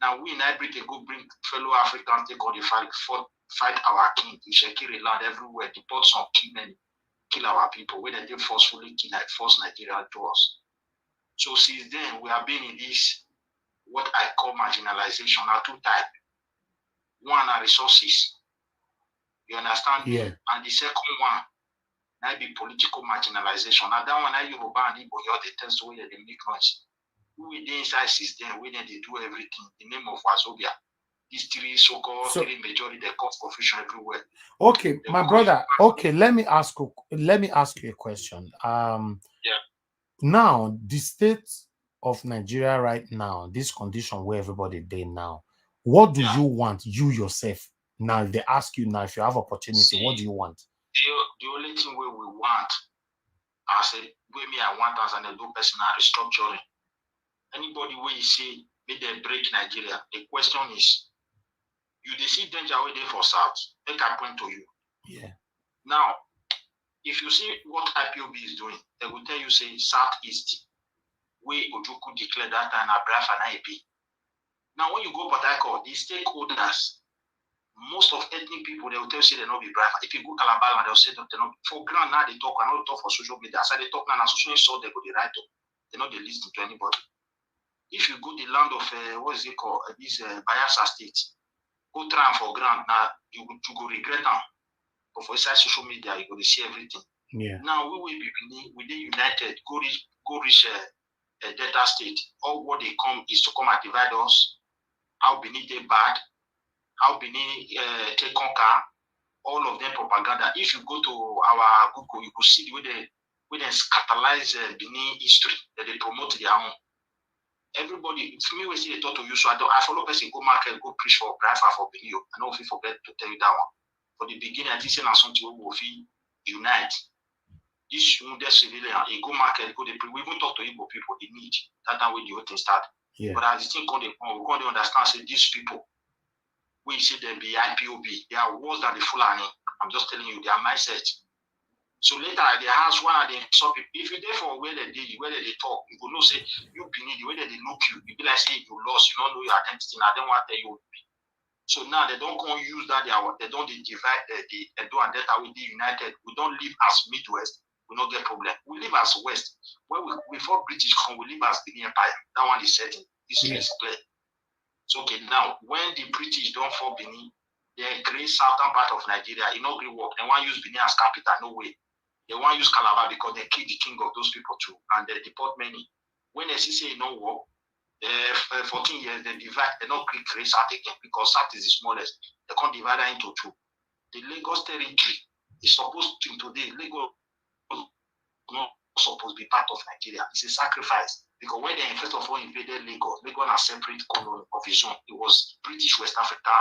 Now we in hybrid they go bring fellow Africans, they go to fight our king. We shall kill a land everywhere, deport some kill our people. When they forcefully force Nigeria to us. So since then we have been in this what I call marginalization. Now two types. One are resources. You understand me? Yeah. And the second one might be political marginalization. Now that one I Yoruba and Igbo, they tend to where they make noise. We the inside is there when they do everything in the name of Wazobia. These three so-called three majority they cause confusion everywhere. Okay, my brother. Okay, let me ask you a question. Yeah. Now the state of Nigeria right now, this condition where everybody there now, what do you want, you yourself? Now if they ask you now, if you have opportunity, what do you want? The only thing we want, I said, I want as an adult personal restructuring. Anybody where you say may they break Nigeria, the question is, you they see danger where they for South, make I point to you. Yeah. Now, if you see what IPOB is doing, they will tell you say Southeast, where Ojuku declared that time Biafra and IP. Now, when you go Port Harcourt, the stakeholders, most of ethnic people, they will tell you say they not be Biafra. If you go Calabar, they'll say that they not. For ground now they talk, I not talk for social media. As they talk now, social media, they go the right up. They not they listen to anybody. If you go the land of what is it called, this Bayelsa State, go try for ground now, you go regret now. But for inside social media, you go to see everything. Yeah. Now we will be united, go reach Delta State. All what they come is to come and divide us. How Benin they bad, how Benin take conquer, all of them propaganda. If you go to our Google, you will see the way they scandalize Benin history, that they promote their own. Everybody, for me, we see they talk to you, so I follow person, go market, go preach for Biafra for Benin. I know if you forget to tell you that one. For the beginning, I think say something we will unite. This civilian, he go market, go the we even talk to Igbo people, they need. That's how the whole thing start. Yeah. But as the thing come, we can't understand, say these people, we say them be IPOB, they are worse than the Fulani. I'm just telling you, their mindset. So later at the house, one of them saw people. If you're there for where they talk, you go know say you Benin, the way that they look you be like say you lost, you don't know your identity, and I don't want to tell you. So now they don't come use that they don't divide the Edo and Delta with the United. We don't live as Midwest, we don't get problem. We live as West. When before British come, we live as the Empire. That one is certain. This is clear. So okay, now when the British don't fall Benin, they create southern part of Nigeria, it no agree work. They want to use Benin as capital, no way. They want to use Calabar because they kill the king of those people too, and they deport many. When they say no work, 14 years they divide, they don't create South again because South is the smallest. They can't divide that into two. The Lagos territory is supposed to today. Lagos is not supposed to be part of Nigeria. It's a sacrifice because when they first of all invaded Lagos, Lagos a separate colony of its own. It was British West Africa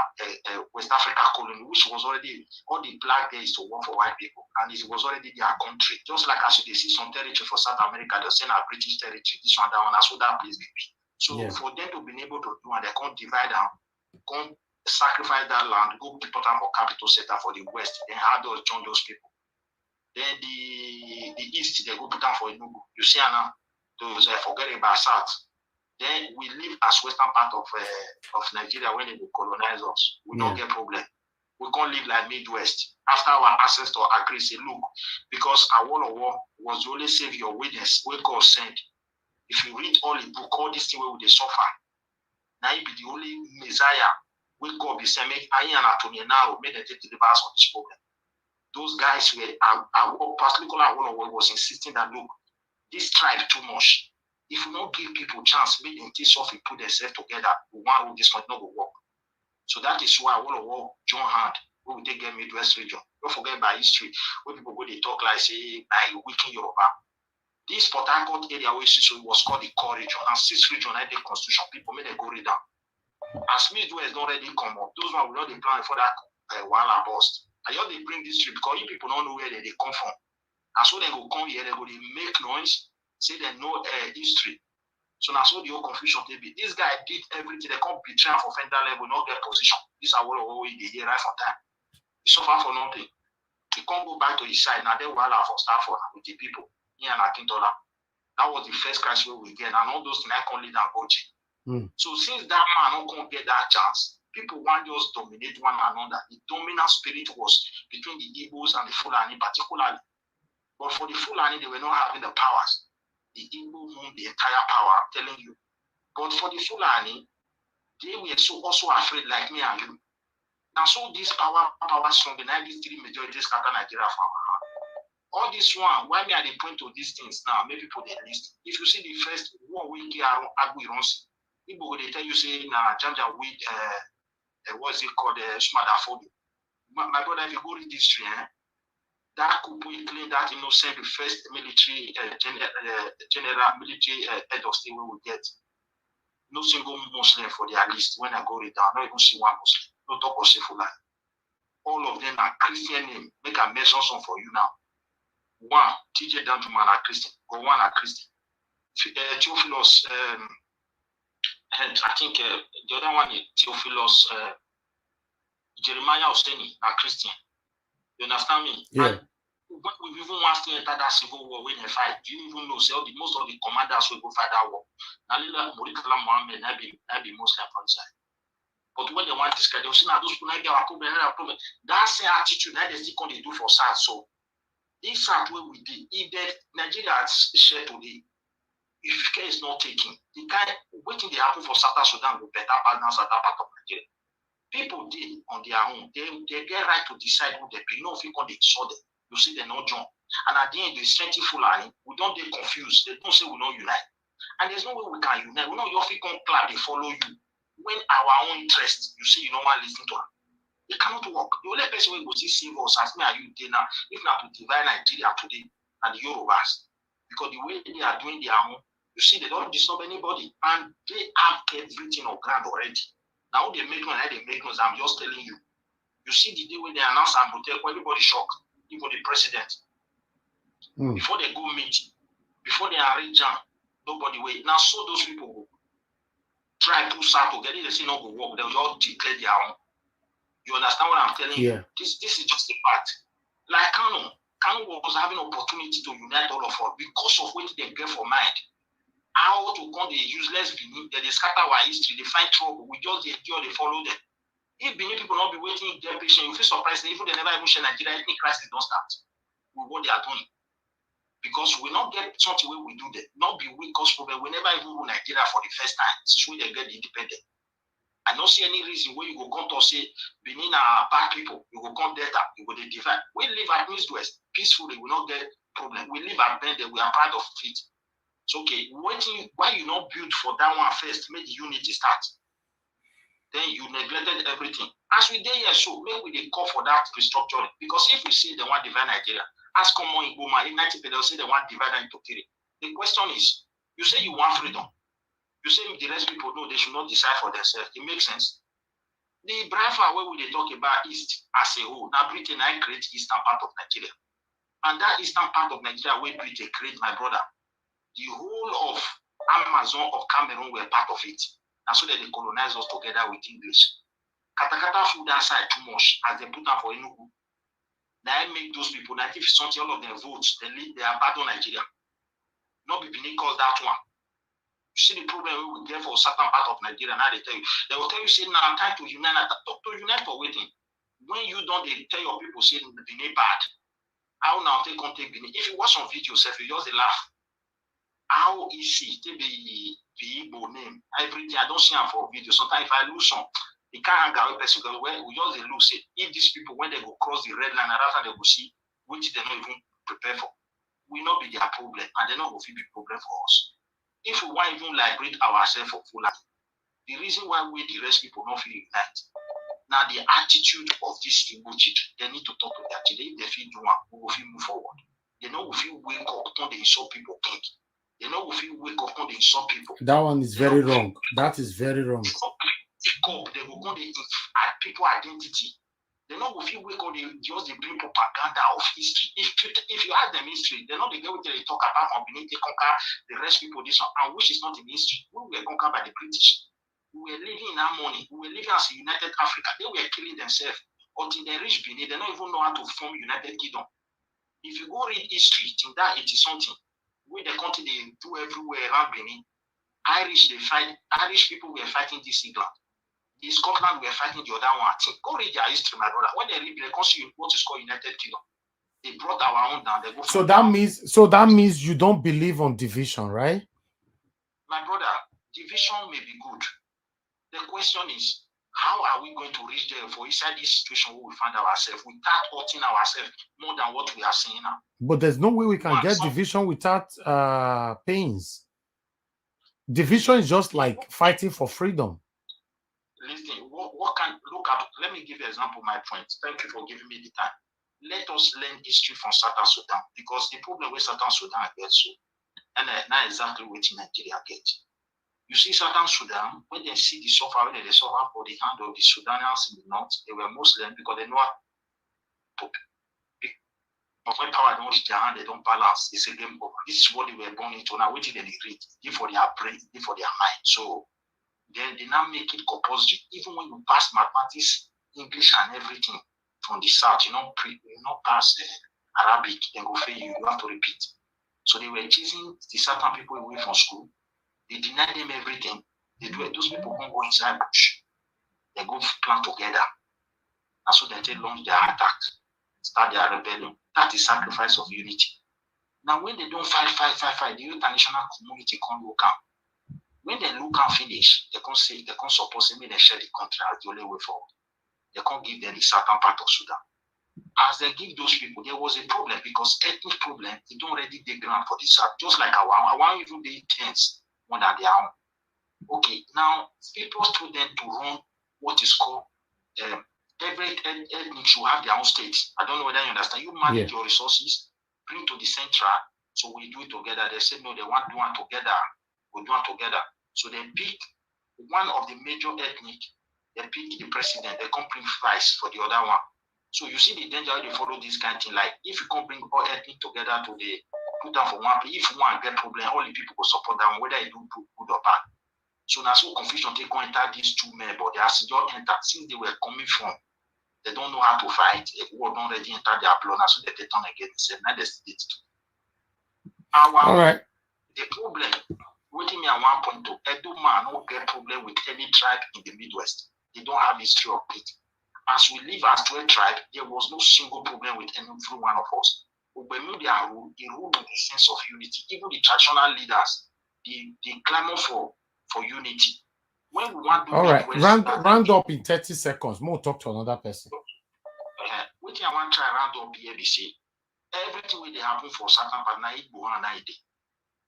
colony, which was already all the black there is to work for white people, and it was already their country. Just like as you see some territory for South America, they're saying a British territory, this one, that one, that's what that place will be. So for them to be able to do, and they can't divide them, can't sacrifice that land, go put them for capital center for the West, then how those join those people. Then the East, they go put them for Enugu. You see now, those forget about South. Then we live as western part of Nigeria when they colonize us. We don't get problem. We can't live like Midwest. After our ancestors agree, say, look, because our war was the only savior witness where God sent. If you read all the book, all these things where they suffer, now it be the only Messiah where God be saying, make I and Anthony now made them take the bars on this problem. Those guys were, particularly our war was insisting that, look, this tribe too much. If we don't give people chance, make them take off and put themselves together, we want this country not go work. So that is why all of war join hand. We will take a Midwest region. Don't forget by history, when people go they talk like say by weaken Yoruba. This Port Harcourt area where so it was called the core region, and 6th region had the constitution. People made them go read down. As Midwest not ready come up, those one will not be planning for that while I bust. I just they bring this trip because you people don't know where they come from. And so they go come here, they go they make noise, say they know history. So now so the whole confusion they be. This guy did everything. They can't betray for federal level, not get position. This is what they hear right from time. He suffer for nothing. He can't go back to his side. Now they will allow for Stafford with the people. Here and Akintola. That was the first crisis we get. And all those things I can't lead and go to. So since that man don't get that chance, people want just dominate one another. The dominant spirit was between the Igbos and the Fulani particularly. But for the Fulani, they were not having the powers. The Igbo owned the entire power, I'm telling you. But for the Fulani, they were so also afraid like me and you. Now so this power strong, the 93 majority scatter Nigeria for our hand. All this one, why me are they point to these things now? Maybe people they list. If you see the first war we get Agui Ronsi, people they tell you say na Janja with what's it called Shmadafodo. My brother, if you go read history, that coup claim that innocent the first military general military head of state we will get. No single Muslim for their list. When I go read down, not even see one Muslim. No talk of Sefula. All of them are Christian name. Make a mention some for you now. One, TJ Dantuman are Christian, or one are Christian. Theophilus, I think the other one is Theophilus, Jeremiah Oseni are Christian. You understand me? Yeah. And when we even want to enter that civil war when they fight, do you even know? So most of the commanders will go fight that war. Now, Morikala Mohammed, I be Muslim from side. But when they want to discuss, they'll say, now those people get a problem. That's the attitude that they still can do for SAT. So, this SAT where we did, if the Nigeria has shared today, if care is not taken, the kind waiting they happen for South Sudan will better balance that part of Nigeria. People did on their own. They get right to decide who they be. You know, if you can saw them, you see they're not join. And at the end, they strengthen Fulani. We don't get confused. They don't say we don't unite. And there's no way we can unite. We know your feet can clap, they follow you. When our own interest, you see, you don't want to listen to them. It cannot work. The only person who will see save us as me and you there now, if not to divide Nigeria today and the Yorubas. Because the way they are doing their own, you see, they don't disturb anybody. And they have everything on ground already. Now they make noise, they make noise. I'm just telling you. You see the day when they announce and hotel, everybody shocked, even the president. Before they go meet, before they arrange jam, nobody wait. Now so those people go try to start together, they say no go work, they'll all declare their own. You understand what I'm telling you? This is just a fact. Like Kanu was having opportunity to unite all of us because of what they get for mind. How to come the useless Benin, they scatter our history, they find trouble, we just endure, they follow them. If Benin people not be waiting, get patient, you feel surprised, even they never even share Nigeria, ethnic crisis don't start with what they are doing. Because we not get something where we do that, not be weak cause problem, we never even rule Nigeria for the first time, since we they get independent. I don't see any reason where you go come to say Benin are bad people, you go come Delta, you go they divide. We live at Midwest peacefully, we not get problem. We live at Bende, we are proud of it. So okay, why you not build for that one first, make the unity start. Then you neglected everything. As we did here, so maybe we call for that restructuring. Because if we say they want to divide Nigeria, as common in Igboho, in 90 people say they want to divide into three. The question is, you say you want freedom. You say the rest people know they should not decide for themselves. It makes sense. The Biafra where we talk about East as a whole. Now Britain I create eastern part of Nigeria. And that eastern part of Nigeria where Britain create my brother. The whole of Amazon of Cameroon were part of it. And so that they colonize us together with English. Katakata food outside too much as they put them for Enugu. Now I make those people, 90% all of their votes, they abandon Nigeria. Not be Benin cause that one. see the problem we get for certain part of Nigeria. Now they will tell you, say now time to unite. Talk to unite for waiting. When you don't, they tell your people say Benin bad. How now take contact Benin? If you watch some videos, if you just laugh. How easy to be Igbo name? Everything I don't see them for video. Sometimes if I lose some, they can't hang out with person because we just lose it. If these people when they go cross the red line, after they go see which they not even prepare for, will not be their problem, and they not go be problem for us. If we want even liberate ourselves from Fulani, the reason why we the rest people not feel unite. Now the attitude of this Igbo they need to talk to their children. If they feel do one, we will feel move forward. They know we feel wake up, don't they insult people king. They know if you wake up, they insult people. That one is very wrong. That is very wrong. They will go at people identity. They know if you wake up, they just bring propaganda of history. If you ask them history, they know they get what they talk about how Benin they conquer the rest people this one, and which is not in history. We were conquered by the British. We were living in harmony. We were living as a united Africa. They were killing themselves until they reach Benin. They don't even know how to form United Kingdom. If you go read history, in that 80 something. With the country they do everywhere around Benin, Irish people were fighting this England. The Scotland were fighting the other one. Go read their history, my brother. When they read the country, what is called United Kingdom, they brought our own down. They go so that means you don't believe on division, right? My brother, division may be good. The question is, how are we going to reach there for inside this situation where we find ourselves without hurting ourselves more than what we are seeing now? But there's no way we can get division without pains. Division is just like fighting for freedom. Listen, what can look at? Let me give you an example. My point. Thank you for giving me the time. Let us learn history from Southern Sudan, because the problem with Southern Sudan gets so, and not exactly what Nigeria gets. You see, Southern Sudan, when they see the suffer, when they suffer for the hand of the Sudanians in the north, they were Muslim because they know but when power don't reach their hand, they don't balance. It's a game over. This is what they were born into. Now, waiting they read, give for their brain, give for their mind. So then they now make it compulsory. Even when you pass mathematics, English, and everything from the south, you not pass Arabic, then go fail you. You have to repeat. So they were chasing the certain people away from school. They deny them everything. They do it. Those people won't go inside bush. They go plan together. And so they launch their attack, start their rebellion. That is sacrifice of unity. Now, when they don't fight, the international community can't look out. When they look and finish, they can't say, they can't support me, they share the country as the only way forward. They can't give them the southern part of Sudan. As they give those people, there was a problem because ethnic problem, they don't already dig ground for the south. Just like our even they tense more than their own. Okay, now people told them to run what is called every ethnic should have their own state. I don't know whether you understand. You manage your resources, bring to the central, so we do it together. They said no, they want to do it together. We do it together. So they pick one of the major ethnic, they pick the president, they come bring vice for the other one. So you see the danger they follow this kind of thing. Like if you come bring all ethnic together to the put down for one, if one get problem, all the people will support them, whether you do good or bad. So now so confusion they go enter these two men, but they have to just enter since they were coming from. They don't know how to fight. A war don't already enter their blood. Now so they turn again and say, now they did it. All right. The problem, waiting me at 1.2, Edo man don't get problem with any tribe in the Midwest. They don't have history of it. As we live as 12 tribe, there was no single problem with every one of us. But when they rule with a sense of unity. Even the traditional leaders, they clamor for unity. When we want to all right, round up in 30 seconds. More talk to another person. What I want to try round up here, they say everything will happen for certain part now, Igboho and ID.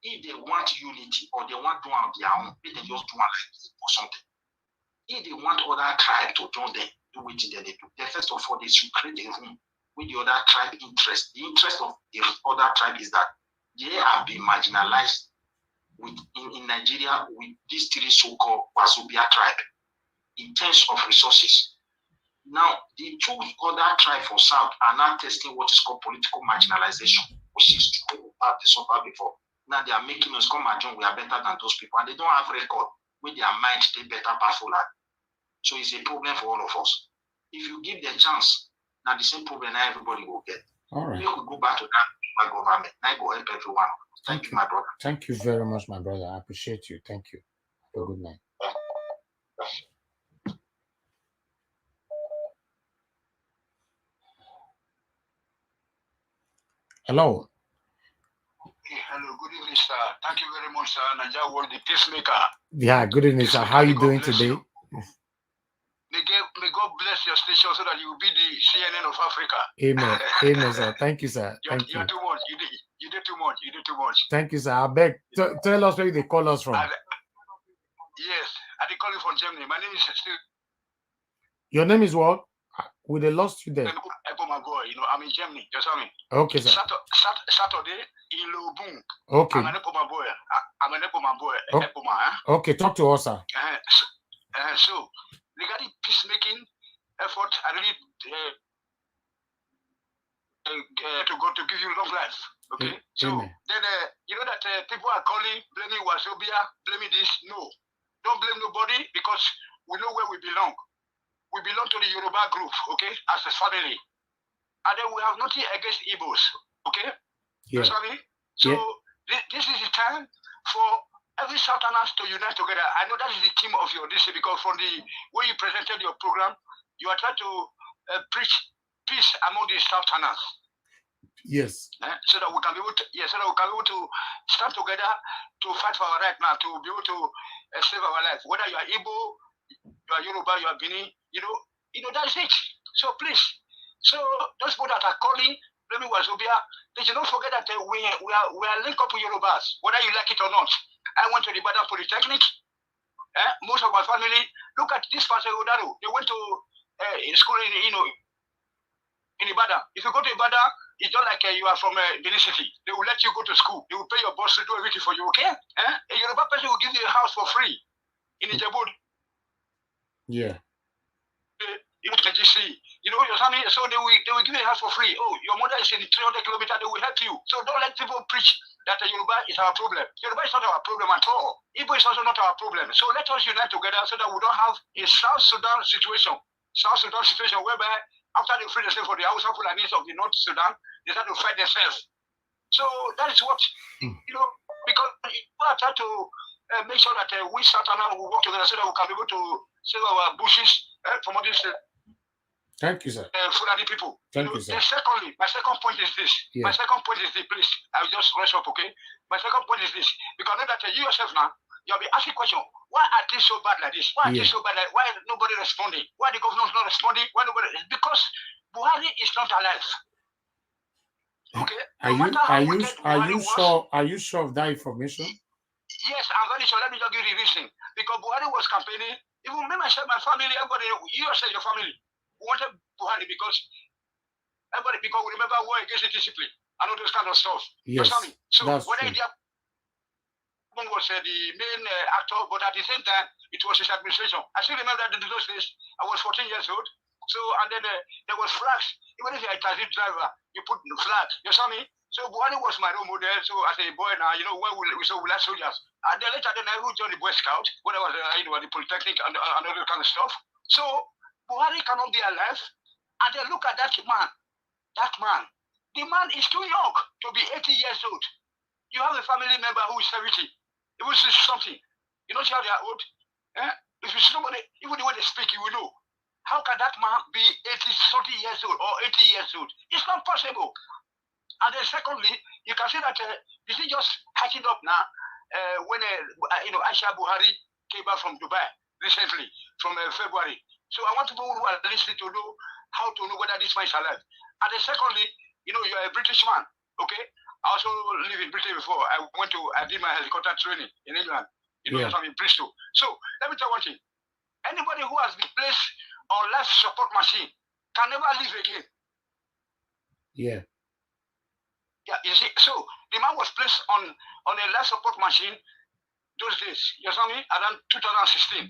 If they want unity or they want to do on their own, they just do like or something. If they want other tribe to join them, do what they do. Then first of all, they should create a room with the other tribe interest. The interest of the other tribe is that they have been marginalized in Nigeria with these three so-called Wazobia tribe in terms of resources. Now, the two other tribes for South are now testing what is called political marginalization, which is true what they suffered before. Now they are making us come and join, we are better than those people, and they don't have record with their mind, they better powerful. So it's a problem for all of us. If you give them a chance, now the same problem now everybody will get. All right. We could go back to that. my government. I go help everyone. Thank you, my brother. Thank you very much, my brother. I appreciate you. Thank you. Have a good night. Hello. Hello, good evening, sir. Thank you very much, sir. Nigeria World, the peacemaker. Yeah, good evening, sir. How are you doing today? May God bless your station so that you will be the CNN of Africa. Amen. Amen, sir. Thank you, sir. Thank you. You're too much. You did too much. You did too much. Thank you, sir. I beg. Tell us where they call us from. Yes, I call you from Germany. My name is still. Your name is what? We lost you there. I'm in Germany. You saw me. Okay, sir. Saturday in Lobung. Okay. I'm an boy. Okay, talk to us, sir. So, regarding peacemaking effort, I really to give you long life. Okay. So then you know that people are calling, blaming Wazobia, blaming this. No, don't blame nobody because we know where we belong. We belong to the Yoruba group, okay, as a family. And then we have nothing against Igbos, okay? Yeah. So this is the time for every Southerners to unite together. I know that is the theme of your DC because from the way you presented your program, you are trying to preach peace among the Southerners. Yes. So that we can be able to stand together to fight for our right now, to be able to save our life. Whether you are Igbo, you are Yoruba, you are Bini, you know that's it. So please, so those people that are calling, blaming Wazobia, they should not forget that we are linked up with Yorubas, whether you like it or not. I went to the Ibadan Polytechnic. Most of my family, look at this Pastor Odaro. They went to school in Ibadan. If you go to Ibadan, it's not like you are from Benin City. They will let you go to school. They will pay your boss to do everything for you, okay? A Yoruba person will give you a house for free in Ijebu. Yeah. You know, your family, so they will give you a house for free. Oh, your mother is in 300 kilometers, they will help you. So don't let people preach that Yoruba is our problem. Yoruba is not our problem at all. Igbo is also not our problem. So let us unite together so that we don't have a South Sudan situation whereby after they free themselves for the Hausa Fulanis of the North Sudan, they start to fight themselves. So that is what, because people are trying to make sure that we Southerners will work together so that we can be able to save our bushes from all these thank you, sir. Fulani people. Thank you, sir. Secondly, my second point is this. Yeah. My second point is this, please. I'll just rush up, okay? My second point is this. Because I know that you yourself now, you'll be asking question, why are things so bad like this? Why are things so bad like why nobody responding? Why the government's not responding? Why nobody? Because Buhari is not alive. Okay. Are you sure of that information? Yes, I'm very sure. Let me just give you the reason. Because Buhari was campaigning. Even me myself, my family, everybody, you yourself, your family, wanted Buhari because we remember war against the discipline and all those kind of stuff. Yes, so that's whether true. Was the main actor, but at the same time, it was his administration. I still remember that in those days, I was 14 years old. So, and then there was flags. Even if you're a taxi driver, you put the flag. You saw me? So Buhari was my role model. So as a boy now, when we saw we like soldiers. And then later, I joined the Boy Scout when I was the Polytechnic and all that kind of stuff. So Buhari cannot be alive. And then look at that man. That man. The man is too young to be 80 years old. You have a family member who is 70. It was something. You know how they are old? If you see somebody, even the way they speak, you will know. How can that man be 30 years old or 80 years old? It's not possible. And then secondly, you can see that this is just hacking up now when Aisha Buhari came back from Dubai recently, from February. So I want people who are listening to know how to know whether this man is alive. And then secondly, you're a British man, okay? I also lived in Britain before. I did my helicopter training in England. I'm in Bristol. So let me tell you one thing. Anybody who has been placed on life support machine can never live again. Yeah. Yeah, you see, so the man was placed on a life support machine those days. You saw me? Around 2016.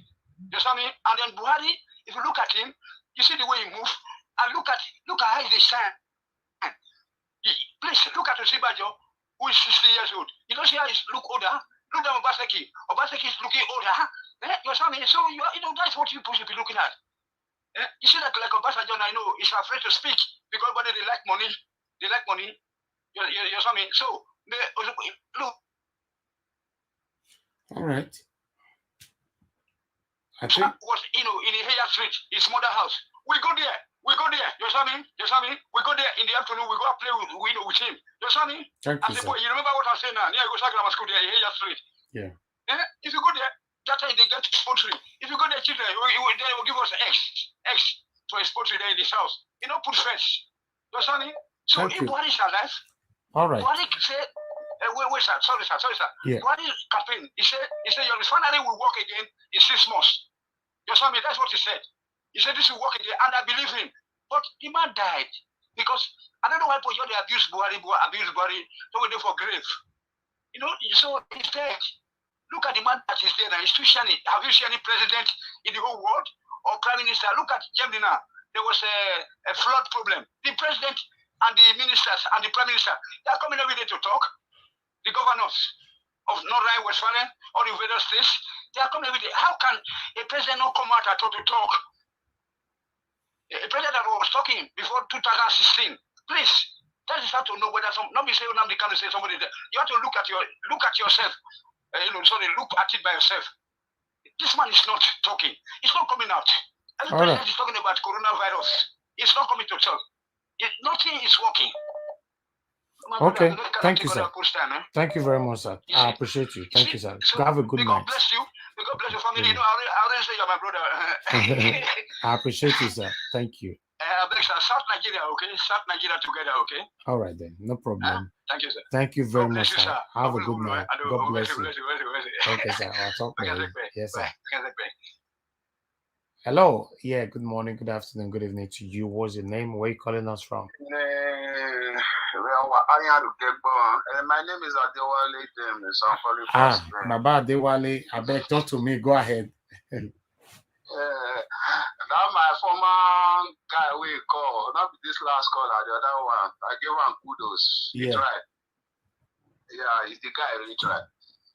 You saw me? And then Buhari, if you look at him, you see the way he moves, and look at how he shine. Please look at Osibajo, who is 60 years old. You don't see how he look older. Look at Obaseki. Obaseki is looking older. You saw me? So that's what you should be looking at. You see that like Obasanjo, I know, is afraid to speak because they like money. They like money. You saw me. So look. All right. I think was in the Heya Street, his mother house. We go there. We go there. You saw me? You saw me? We go there in the afternoon. We go and play with him. You saw me? thank you, I said, sir. boy, you remember what I'm saying now? Yeah, go Sagrama School there, Heya Street. Yeah. If you go there, that time they get poultry. If you go there, children, they will give us eggs to export there in this house. You know, put fresh. You saw me? So Thank if you. Buhari is alive, All right. Buhari said, wait, sir. Sorry, sir. Yeah. Buhari campaign, he said your refinery will work again in 6 months. You saw me? That's what he said. He said this will work again, and I believe him. But the man died because I don't know why people they abuse Buhari, don't wait for grave. You know, so he's dead. Look at the man that is there now. He's still shining. Have you seen any president in the whole world or prime minister? Look at Germany now. There was a flood problem. The president and the ministers and the prime minister, they are coming every day to talk. The governors of North Rhine-Westphalia or the various states, they are coming every day. How can a president not come out at all to talk? A president that was talking before 2016, please, that is how to know whether not be saying Nnamdi Kanu say somebody there. You have to look at yourself. Look at it by yourself. This man is not talking. It's not coming out. Every president is talking about coronavirus. It's not coming to talk. Nothing is working. Okay, thank you, sir. Thank you very much, sir. I appreciate you. Thank you, sir. Have a good night. God bless you. God bless your family. You know, I already say you're my brother. I appreciate you, sir. Thank you. South Nigeria, okay? South Nigeria together, okay? All right, then. No problem. Thank you, sir. Thank you very much, you, sir. Have a good night. God bless you. Bless you. Okay, sir. I'll talk later. Yes, sir. Bye. Hello. Yeah, good morning, good afternoon, good evening to you. What's your name? Where are you calling us from? My name is Adewale. So I'm calling Baba Adewale. I beg, talk to me. Go ahead. Now my former guy we call, not this last call, the other one. I gave one kudos. He tried. Yeah, he's the guy really tried.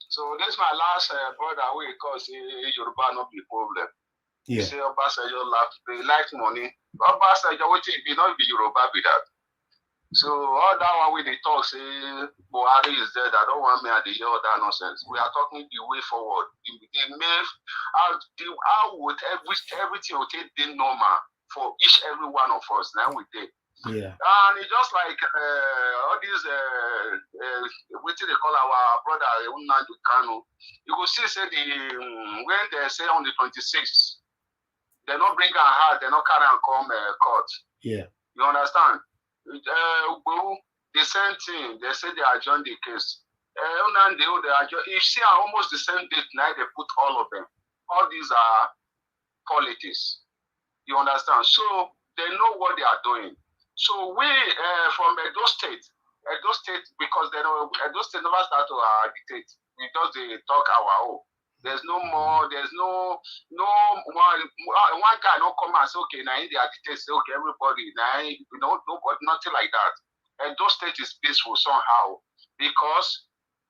So this my last brother we call say Yoruba not be problem. Yeah. He say Obasanjo they like money. Obasanjo what it be not be Yoruba be that. So all that one with the talk say Buhari is dead. I don't want me at the hear all that nonsense. We are talking the way forward. How would everything would take the normal for every one of us now we did. Yeah. And it's just like all these what they call our brother Nnamdi Kanu. You will see say when they say on the 26th, they not bring her hard, they not carry and come court. Yeah. You understand? The same thing, they say they adjourn the case. You see almost the same date now they put all of them. All these are politics. You understand? So they know what they are doing. So we from Edo State, because they know Edo State never start to agitate. We just they talk our own. There's no more. There's no one guy not come and say okay now they agitate. Say okay everybody now nobody nothing like that. And those state is peaceful somehow because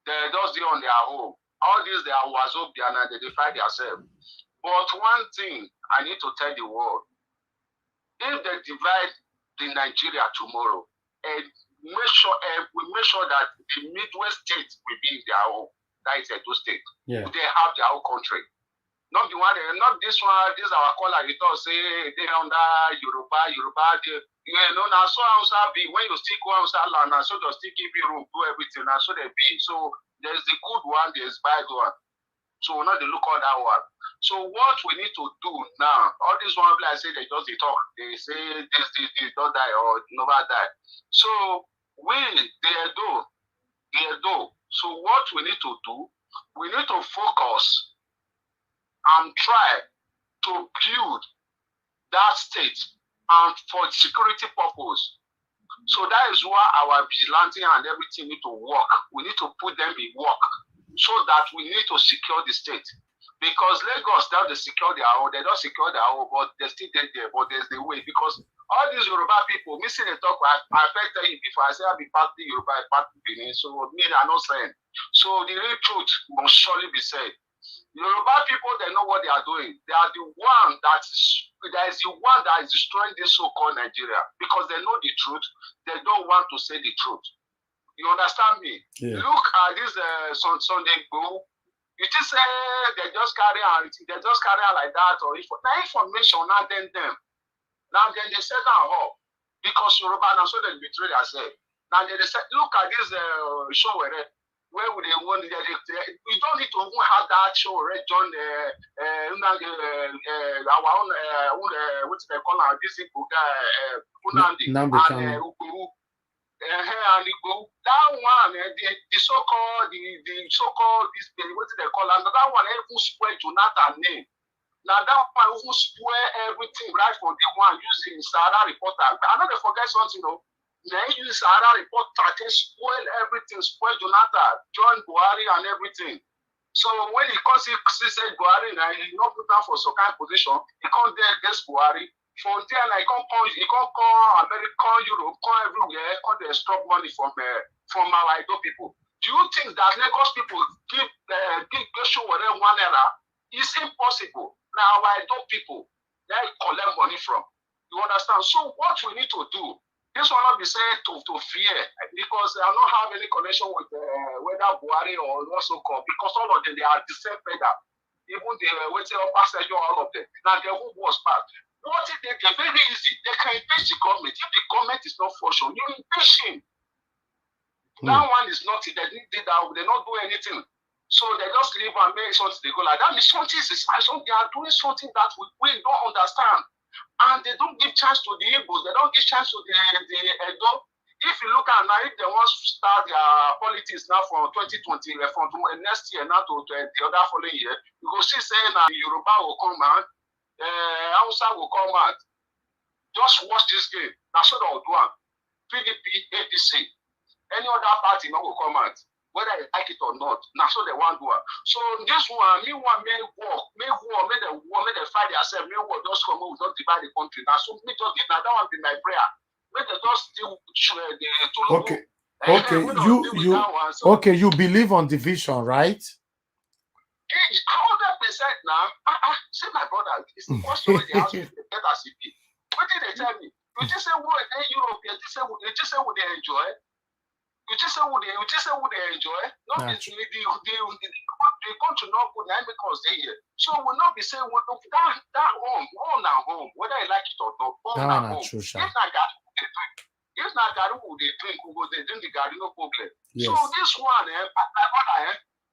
they just do on their own. All these they are Wazobia they fight themselves. But one thing I need to tell the world: if they divide the Nigeria tomorrow and we make sure that the Midwest state will be their own. That is Edo State. Yeah. They have their own country. Not the one, not this one. This our caller. He thought say they under Yoruba. Now so answer be when you stick one answer land, now so just still give you room, do everything, now so they be. So there's the good one, there's bad one. So we're not the look on that one. So what we need to do now, all these one I say they just they talk. They say this don't die or never die. So they do. So what we need to do, we need to focus and try to build that state and for security purpose. So that is why our vigilante and everything need to work. We need to put them in work so that we need to secure the state. Because Lagos now they secure their own, they don't secure their own, but they still dead there, but there's the way. Because all these Yoruba people, missing the talk, I tell you before, I say I'll be part of the Yoruba, part of Benin, so me, I'm not saying. So the real truth must surely be said. Yoruba people, they know what they are doing. They are the one that is destroying this so-called Nigeria because they know the truth. They don't want to say the truth. You understand me? Yeah. Look at this Sunday Igboho. You just say they just carry on like that, or if now information now then them. Now then they set down up because Yoruba now so they betray themselves. Now they say, look at this show where would they want? We don't need to even have that show, right? John, our own, what they call now? This Nnamdi and Ukuru. And Igbo, that one, the so-called, this, what they call another one, even spread Jonathan name. Now that one even spoil everything right from the one using Sahara Reporter. I know they forget something, They use Sahara Reporter to spoil everything, spoil Jonathan, John Buhari and everything. So when he comes, he said Buhari, now he not put down for some kind of position, he can't there against Buhari. From there, he can't call America, Europe, call everywhere, call they stop money from our Edo people. Do you think that Lagos people give show whatever 1 naira? It's impossible. Now our Edo people, they collect money from. You understand? So what we need to do, this will not be said to fear, because I don't have any connection with whether Buhari or also called, because all of them, they are the same feather. Even the Obasanjo, all of them. Now the who was part. What if they're very easy? They can impeach the government. If the government is not for sure, you impeach him. That one is not, they not do anything. So they just leave and make something they go like that. Means something they are doing something that we don't understand. And they don't give chance to the Igbos, they don't give chance to the Edo. If you look at now, if they want to start their politics now from 2020, from next year now to the other following year, you go see saying Yoruba will come out. Hausa will come out. Just watch this game. That's what I'll do. PDP, APC, any other party now will come out, whether they like it or not. That's what they want to do. So this one, me want make war, make them fight themselves, make war just come out, don't divide the country. Now, so me just that one be my prayer. Make them just still the two. Okay, you believe on division, right? 100% now. See my brother, it's the first story they ask me to get as it be. What did they tell me? You just say what they Europe, you just say what they enjoy. You just say what they enjoy. Not the country not good now because they here. So we'll not be saying what that home, whether you like it or not, home. If not Garu they drink, they drink the Garu, no problem. Yes. So this one,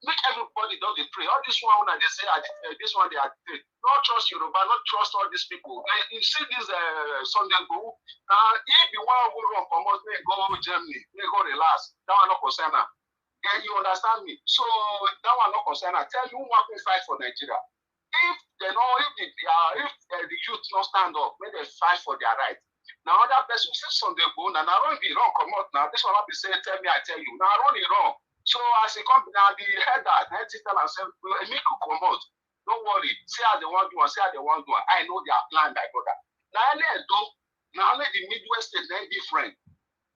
make everybody does the pray. All this one when they say this one they are not trust Yoruba, not trust all these people. You see this Sunday go. If you want to go wrong, promote me go Germany, they go relax. That one not concern. And you understand me? So that one not concern. I tell you who want to fight for Nigeria. If they know if the youth not stand up, when they fight for their right. Now other person say Sunday go, and I don't be wrong come out now. This one not be say tell me I tell you. Now I run it wrong. So as a company, now the header, I tell myself, make you come out. Don't worry. See how they want to do, see how they want to do. I know their plan, my brother. Now only the Midwest state, they're different.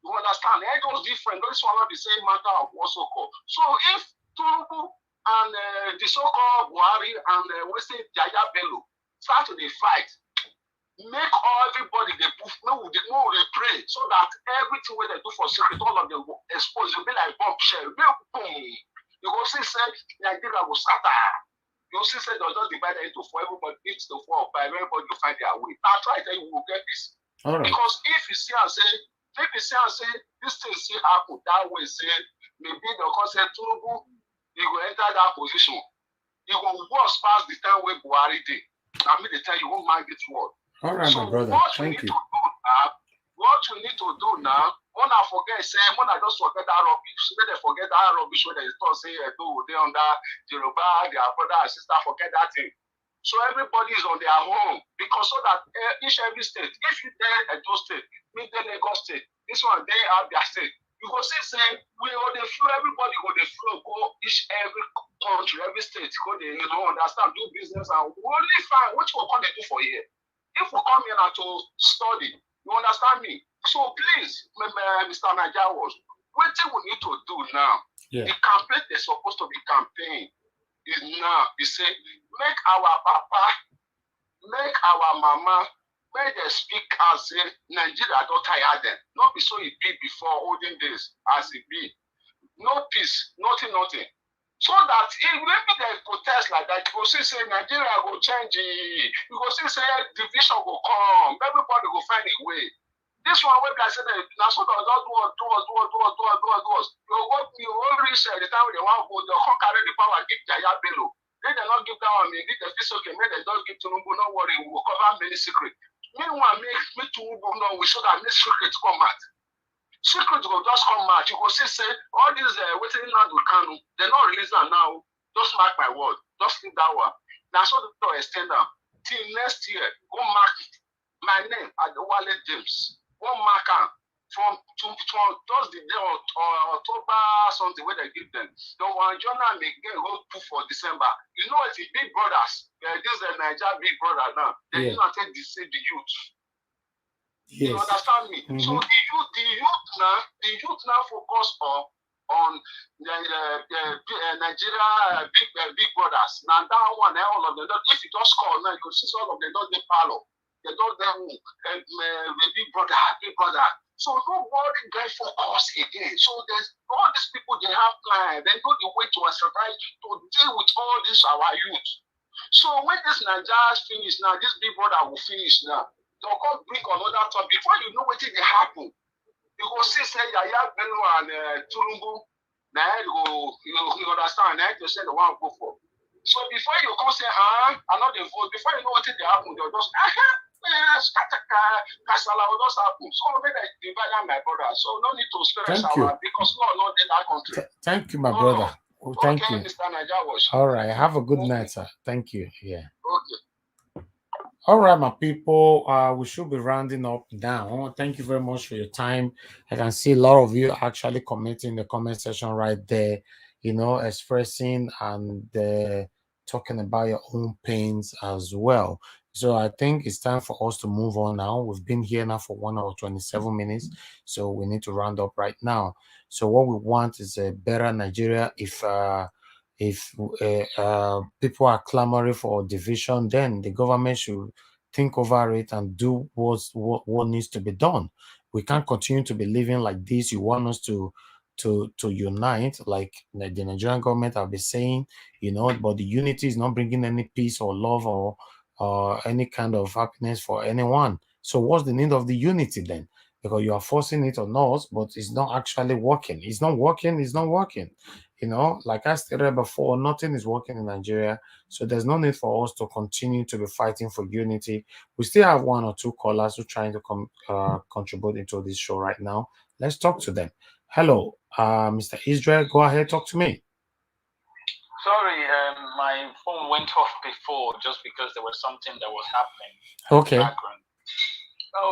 You understand? They're just different. This one not the same matter of what's so-called. So if Tinubu and the so-called Buhari and we say Yaya Bello start to the fight, make everybody they pray so that everything where they do for secret, all of them will expose. It'll be like bomb shell. Boom. You go see say Nigeria will scatter. You see say they'll just divide it into 4. Everybody eats the 4 or 5. Everybody will find their way. Now try that you will get this. All right. Because if you see and say this thing still happen that way, say maybe the concept Tinubu, you will enter that position. You will worse past the time where Buhari did. I mean the time you won't mind this word. All right, so my brother. Thank you. What we need to do now, when I just forget that rubbish, when they forget that rubbish, when they start saying, they under Yoruba, their brother and sister, forget that thing. So everybody is on their home, because so that every state, if you there Edo state, Lagos state, this one, they have their state. You go say, we go the flow, everybody go the flow, go every country, every state, go they, understand, do business, and we only find what you can do for here. If we come here now to study, you understand me? So please, Mr. Nigerians, what we need to do now, the campaign they're supposed to be campaign is now, we say, make our papa, make our mama, when they speak as say Nigeria don't tire them. Not be so it be before olden days as it be. No peace, nothing. So that if maybe they protest like that, you go see say Nigeria will change. You go see say division will come. Everybody will find a way. This one where I said that now so don't do us. You won't reach the time they want to go, they'll come carry the power, give Jaya Bello. They not give that one, maybe they feel okay, maybe they don't give to Numbu, no worry, we will cover many secrets. Meanwhile, make to Numbu know we should have many secrets come out. Secrets will just come out. You go see, say, all these waiting Nnamdi Kanu, they're not released now. Just mark my word. Just leave that one. Now, so they extend them. Till next year, go mark it. My name at the Wallet James. Go mark them. From just the day of October something where they give them. The one journal may get go put for December. You know it's big brothers. This is a Nigeria big brother now. They do not take deceive the youth. Yes. You understand me? So the youth now focus on the Nigeria big brothers. Now that one, all of them. If you just call now, you can see all of them don't get palo. They don't get big brother. So nobody get focus again. So there's all these people they have plan. They know the way to survive to deal with all this our youth. So when this Nigeria is finished now, this big brother will finish now. They'll come bring another time. Before you know what they happen, you go see say Yaya Bello and Tulumbu. Now you understand. Now you say the one go for. So before you come say I not the vote. Before you know what they happen, they'll just Kasala will just happen. So maybe they divide my brother. So no need to stress our because not in that country. Thank you, my brother. Oh, thank you. Mr. Najawash. All right. Have a good night, sir. Thank you. Yeah. Okay. All right, my people. We should be rounding up now. Thank you very much for your time. I can see a lot of you actually commenting in the comment section right there, expressing and talking about your own pains as well. So I think it's time for us to move on now. We've been here now for 1 hour 27 minutes, so we need to round up right now. So what we want is a better Nigeria. If people are clamoring for division, then the government should think over it and do what needs to be done. We can't continue to be living like this. You want us to unite, like the Nigerian government have been saying, but the unity is not bringing any peace or love or any kind of happiness for anyone. So what's the need of the unity then? Because you are forcing it on us, but it's not actually working. It's not working. Like I stated before, nothing is working in Nigeria. So there's no need for us to continue to be fighting for unity. We still have 1 or 2 callers who are trying to contribute into this show right now. Let's talk to them. Hello, Mr. Israel, go ahead, talk to me. Sorry, my phone went off before just because there was something that was happening. Okay.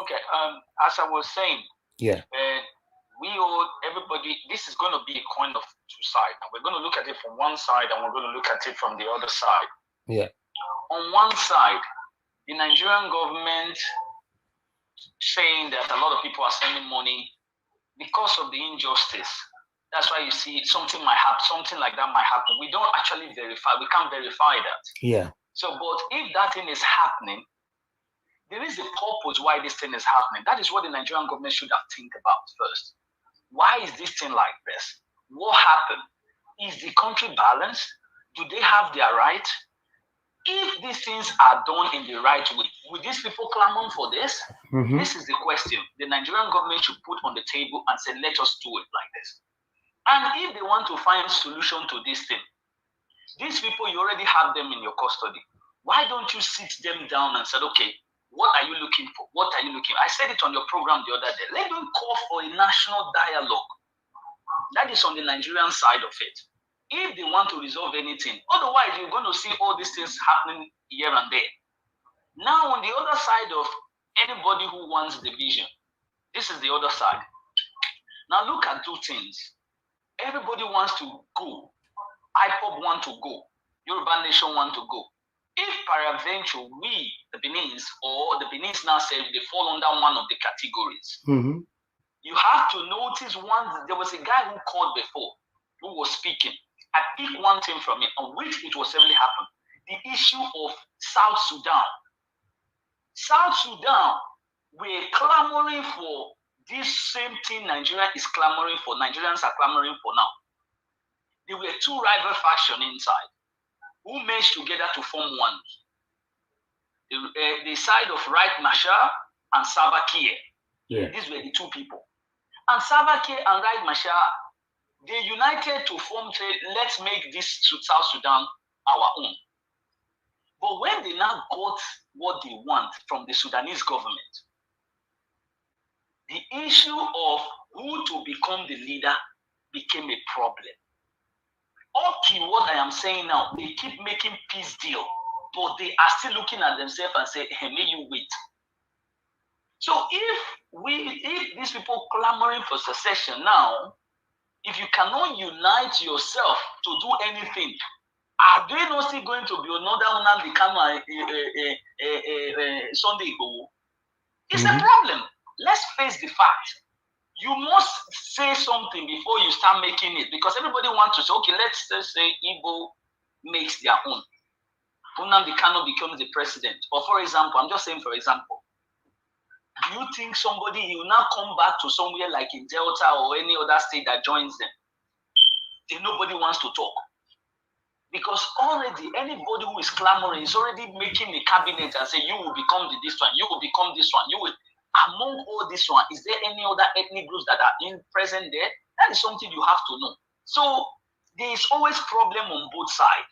Okay. As I was saying, yeah, everybody, this is going to be a coin of two sides. We're going to look at it from one side and we're going to look at it from the other side. Yeah. On one side, the Nigerian government saying that a lot of people are spending money because of the injustice. That's why you see something like that might happen. We don't actually verify. We can't verify that. Yeah. So, but if that thing is happening, there is a purpose why this thing is happening. That is what the Nigerian government should have think about first. Why is this thing like this? What happened? Is the country balanced? Do they have their right? If these things are done in the right way, will these people clamor for this? Mm-hmm. This is the question the Nigerian government should put on the table and say, let us do it like this. And if they want to find a solution to this thing, these people, you already have them in your custody. Why don't you sit them down and say, okay, what are you looking for? What are you looking for? I said it on your program the other day. Let them call for a national dialogue. That is on the Nigerian side of it. If they want to resolve anything, otherwise you're going to see all these things happening here and there. Now, on the other side of anybody who wants division, this is the other side. Now look at 2 things. Everybody wants to go. IPOB want to go. Yoruba Nation want to go. If peradventure we, the Benin's, or the Benin's now say they fall under one of the categories, mm-hmm. you have to notice there was a guy who called before, who was speaking. I picked one thing from it, on which it was really happened. The issue of South Sudan. South Sudan were clamoring for this same thing Nigeria is clamoring for, Nigerians are clamoring for now. There were two rival factions inside who merged together to form one. The side of Right Machar and Salva Kiir. Yeah. These were the two people. And Salva Kiir and Right Machar, they united to form, let's make this South Sudan our own. But when they now got what they want from the Sudanese government, the issue of who to become the leader became a problem. Up to what I am saying now, they keep making peace deal, but they are still looking at themselves and say, hey, may you wait. So if these people clamoring for secession now, if you cannot unite yourself to do anything, are they not still going to be another Nnamdi Kanu Sunday Igboho? It's a problem. Let's face the fact. You must say something before you start making it, because everybody wants to say, okay, let's say Igbo makes their own. Nnamdi Kanu becomes the president. Or for example, I'm just saying for example, do you think somebody will now come back to somewhere like in Delta or any other state that joins them? Then nobody wants to talk. Because already anybody who is clamoring is already making a cabinet and say, you will become this one, you will become this one, you will. Among all this one, is there any other ethnic groups that are in present there? That is something you have to know. So there is always problem on both sides.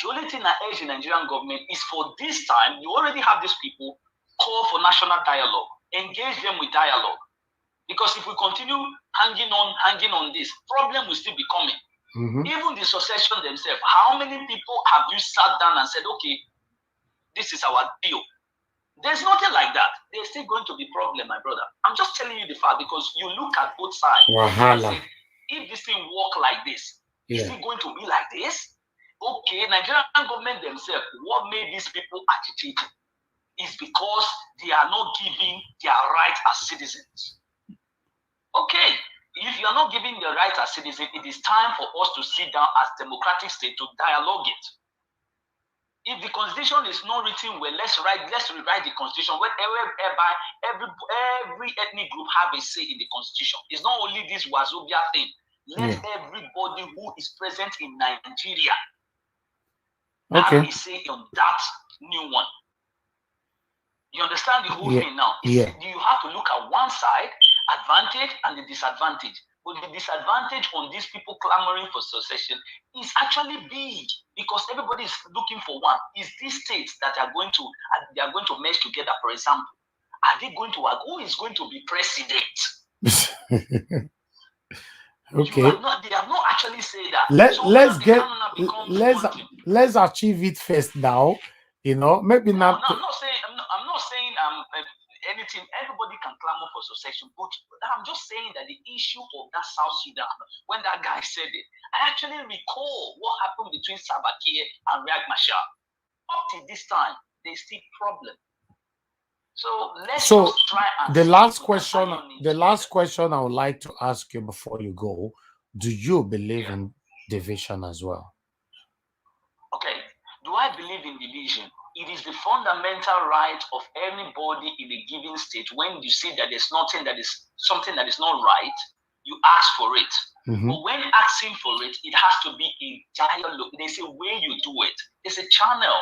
The only thing I urge the Nigerian government is for this time, you already have these people, call for national dialogue, engage them with dialogue. Because if we continue hanging on this, problem will still be coming. Even the succession themselves, how many people have you sat down and said, okay, this is our deal? There's nothing like that. There's still going to be problem, my brother. I'm just telling you the fact, because you look at both sides. Wahala. Say, if this thing work like this, is it going to be like this? Okay, Nigerian government themselves, what made these people agitated is because they are not giving their rights as citizens. Okay, if you are not giving the right as citizens, it is time for us to sit down as democratic state to dialogue it. If the constitution is not written well, let's rewrite the constitution whereby every ethnic group have a say in the constitution. It's not only this Wazobia thing. Let everybody who is present in Nigeria have a say on that new one. You understand the whole thing now? You have to look at one side, advantage and the disadvantage. But the disadvantage on these people clamoring for secession is actually big, because everybody is looking for one. Is these states that are going to merge together, for example, are they going to work? Who is going to be president? Okay. They have not actually said that. Let's achieve it first now. You know, maybe not. I'm not saying anything. Everybody can clamor for secession, but I'm just saying that the issue of that South Sudan, when that guy said it, I actually recall what happened between Salva Kiir and Riek Machar. Up to this time, there's still problem. So let's just try and the last question I would like to ask you before you go: do you believe in division as well? Okay. Do I believe in division? It is the fundamental right of anybody in a given state. When you see that there's something that is not right, you ask for it. But when asking for it, it has to be a dialogue. There's a way you do it. There's a channel.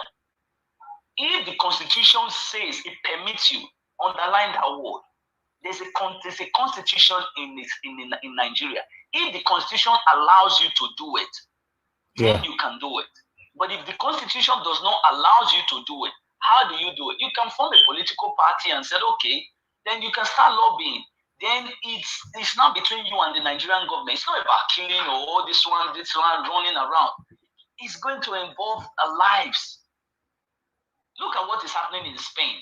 If the Constitution says it permits you, underline that word. There's a constitution in Nigeria. If the Constitution allows you to do it, then you can do it. But if the Constitution does not allow you to do it, how do you do it? You can form a political party and say, okay, then you can start lobbying. Then it's not between you and the Nigerian government. It's not about killing or this one running around. It's going to involve our lives. Look at what is happening in Spain.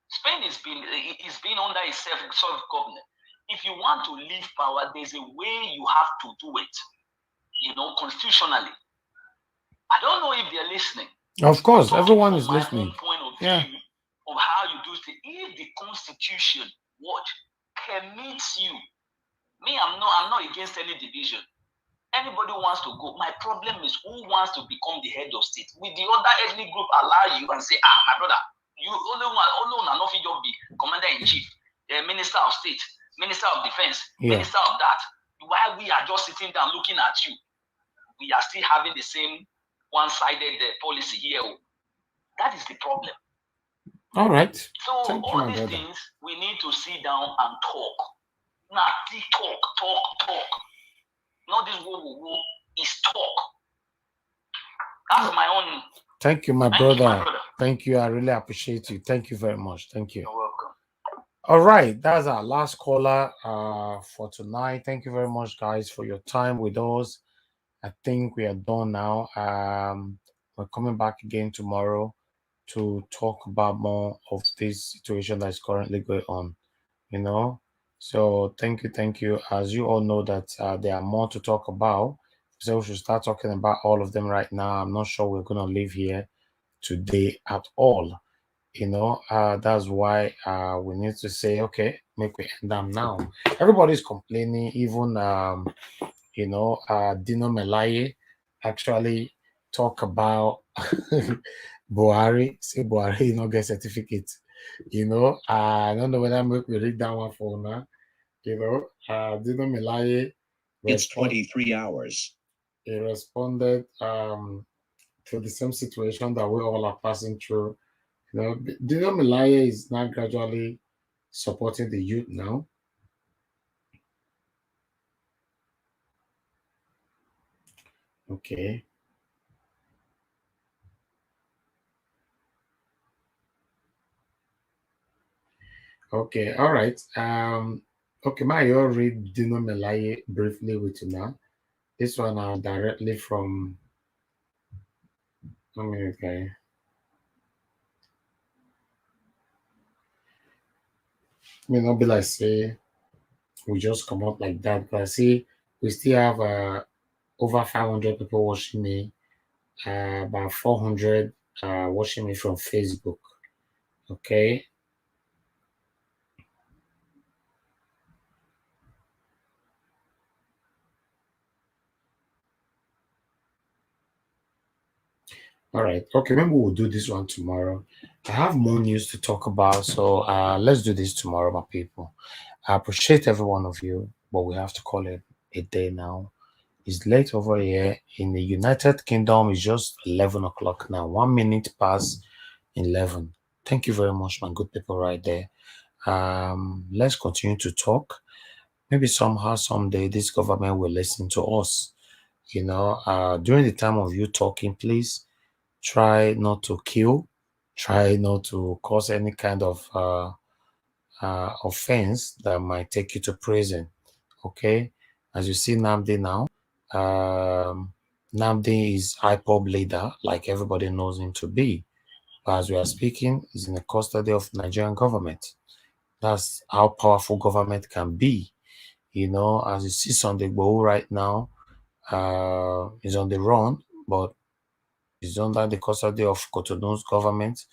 Spain is being under a self-government. If you want to leave power, there's a way you have to do it, constitutionally. I don't know if they're listening. Of course, everyone is listening. Point of view of how you do things. If the Constitution permits you, I'm not against any division. Anybody wants to go. My problem is who wants to become the head of state. Will the other ethnic group allow you and say, my brother, You only one not just be commander in chief, minister of state, minister of defense, minister of that. While we are just sitting down looking at you, we are still having the same one-sided policy here. That is the problem. All right. So all these things we need to sit down and talk. Not talk. Not this woo. Is talk. That's my own. Thank you, my brother. Thank you. I really appreciate you. Thank you very much. Thank you. You're welcome. All right, that's our last caller for tonight. Thank you very much, guys, for your time with us. I think we are done now. We're coming back again tomorrow to talk about more of this situation that is currently going on. You know, so thank you. As you all know that there are more to talk about, so we should start talking about all of them right now. I'm not sure we're gonna leave here today at all. You know, that's why we need to say, okay, make we end them now. Everybody's complaining, even you know, Dino Melaye actually talk about Buhari, say Buhari not get certificate. You know, I don't know whether we read that one for now. You know, Dino Melaye. It's 23 hours. He responded to the same situation that we all are passing through. You know, Dino Melaye is now gradually supporting the youth now. Okay. Okay, all right. Okay, Mario read Dino Melaye briefly with you now. This one directly from okay. May not be like say we just come up like that, but see, we still have over 500 people watching me, about 400 watching me from Facebook. Okay. All right. Okay, maybe we'll do this one tomorrow. I have more news to talk about, so let's do this tomorrow, my people. I appreciate every one of you, but we have to call it a day now. It's late over here. In the United Kingdom, it's just 11 o'clock now. 1 minute past 11. Thank you very much, my good people right there. Let's continue to talk. Maybe somehow, someday, this government will listen to us. You know, during the time of you talking, please try not to kill, try not to cause any kind of offense that might take you to prison. Okay, as you see Nnamdi now, Nnamdi is IPOB leader, like everybody knows him to be. But as we are speaking, he's in the custody of Nigerian government. That's how powerful government can be. You know, as you see Sunday Igboho right now, is on the run, but is under the custody of Cotonou's government,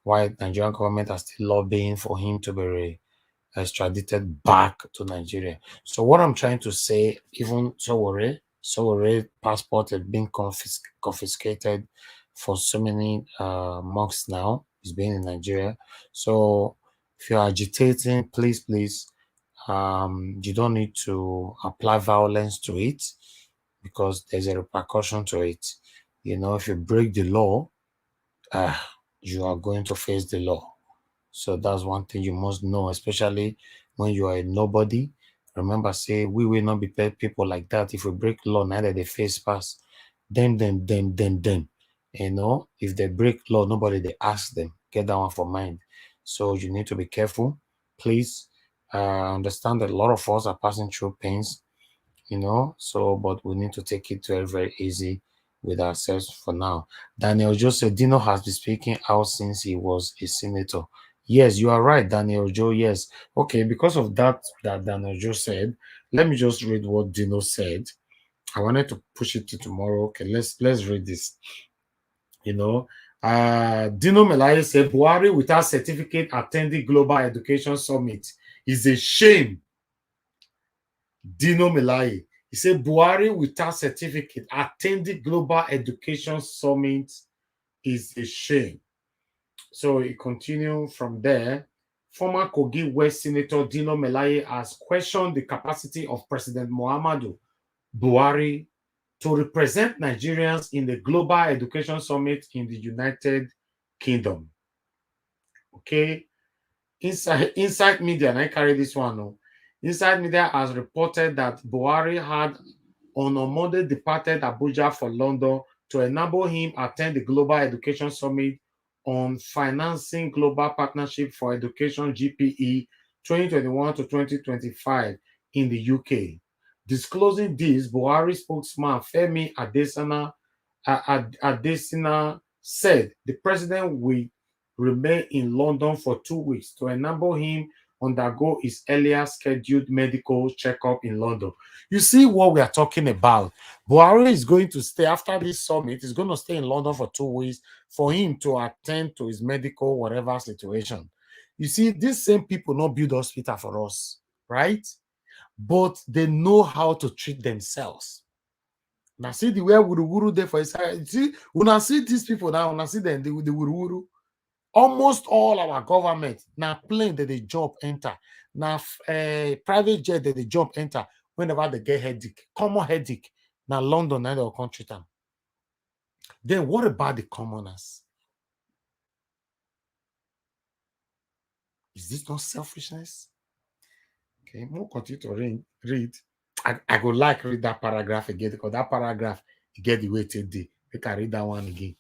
while Nigerian government are still lobbying for him to be extradited back to Nigeria. So what I'm trying to say, even Sowore passport has been confiscated for so many months now. He's been in Nigeria. So if you're agitating, please, you don't need to apply violence to it because there's a repercussion to it. You know, if you break the law, you are going to face the law. So that's one thing you must know, especially when you are a nobody. Remember, say, we will not be paid people like that. If we break law, neither they face pass. Them. You know, if they break law, nobody they ask them. Get that one for mind. So you need to be careful. Please understand that a lot of us are passing through pains, you know. So, but we need to take it very, very easy with ourselves for now. Daniel Joe said Dino has been speaking out since he was a senator. Yes, you are right, Daniel Joe. Yes. Okay, because of that Daniel Joe said, let me just read what Dino said. I wanted to push it to tomorrow. Okay, let's read this. You know, Dino Melaye said Buhari without certificate attending Global Education Summit is a shame. Dino Melaye. He said Buhari without certificate attending Global Education Summit is a shame. So it continued from there. Former Kogi West Senator Dino Melaye has questioned the capacity of President Muhammadu Buhari to represent Nigerians in the Global Education Summit in the United Kingdom. Okay. Inside Media, and I carry this one. No. Inside Media has reported that Buhari had on Monday departed Abuja for London to enable him attend the Global Education Summit on Financing Global Partnership for Education GPE 2021 to 2025 in the UK. Disclosing this, Buhari spokesman Femi Adesina said the president will remain in London for 2 weeks to enable him undergo his earlier scheduled medical checkup in London. You see what we are talking about. Buhari is going to stay after this summit. He's going to stay in London for 2 weeks for him to attend to his medical whatever situation. You see, these same people not build hospital for us, right? But they know how to treat themselves. Now see the way wuru there for his side. See, when I see these people now, when I see them, the wuru. Almost all our government now plane that they job enter, now private jet that they job enter whenever they get headache, common headache. Now London and our country town. Then what about the commoners? Is this not selfishness? Okay, we'll continue to read. I would like read that paragraph again because that paragraph you get the way today. We can read that one again.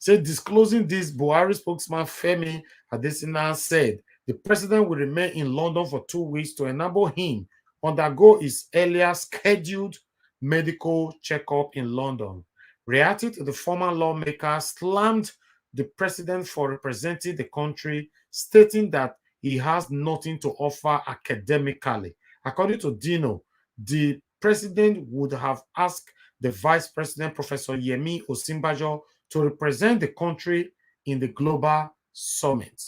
So disclosing this, Buhari spokesman Femi Adesina said the president will remain in London for 2 weeks to enable him undergo his earlier scheduled medical checkup in London. Reacting to the former lawmaker slammed the president for representing the country, stating that he has nothing to offer academically. According to Dino, the president would have asked the vice president, Professor Yemi Osinbajo, to represent the country in the global summit.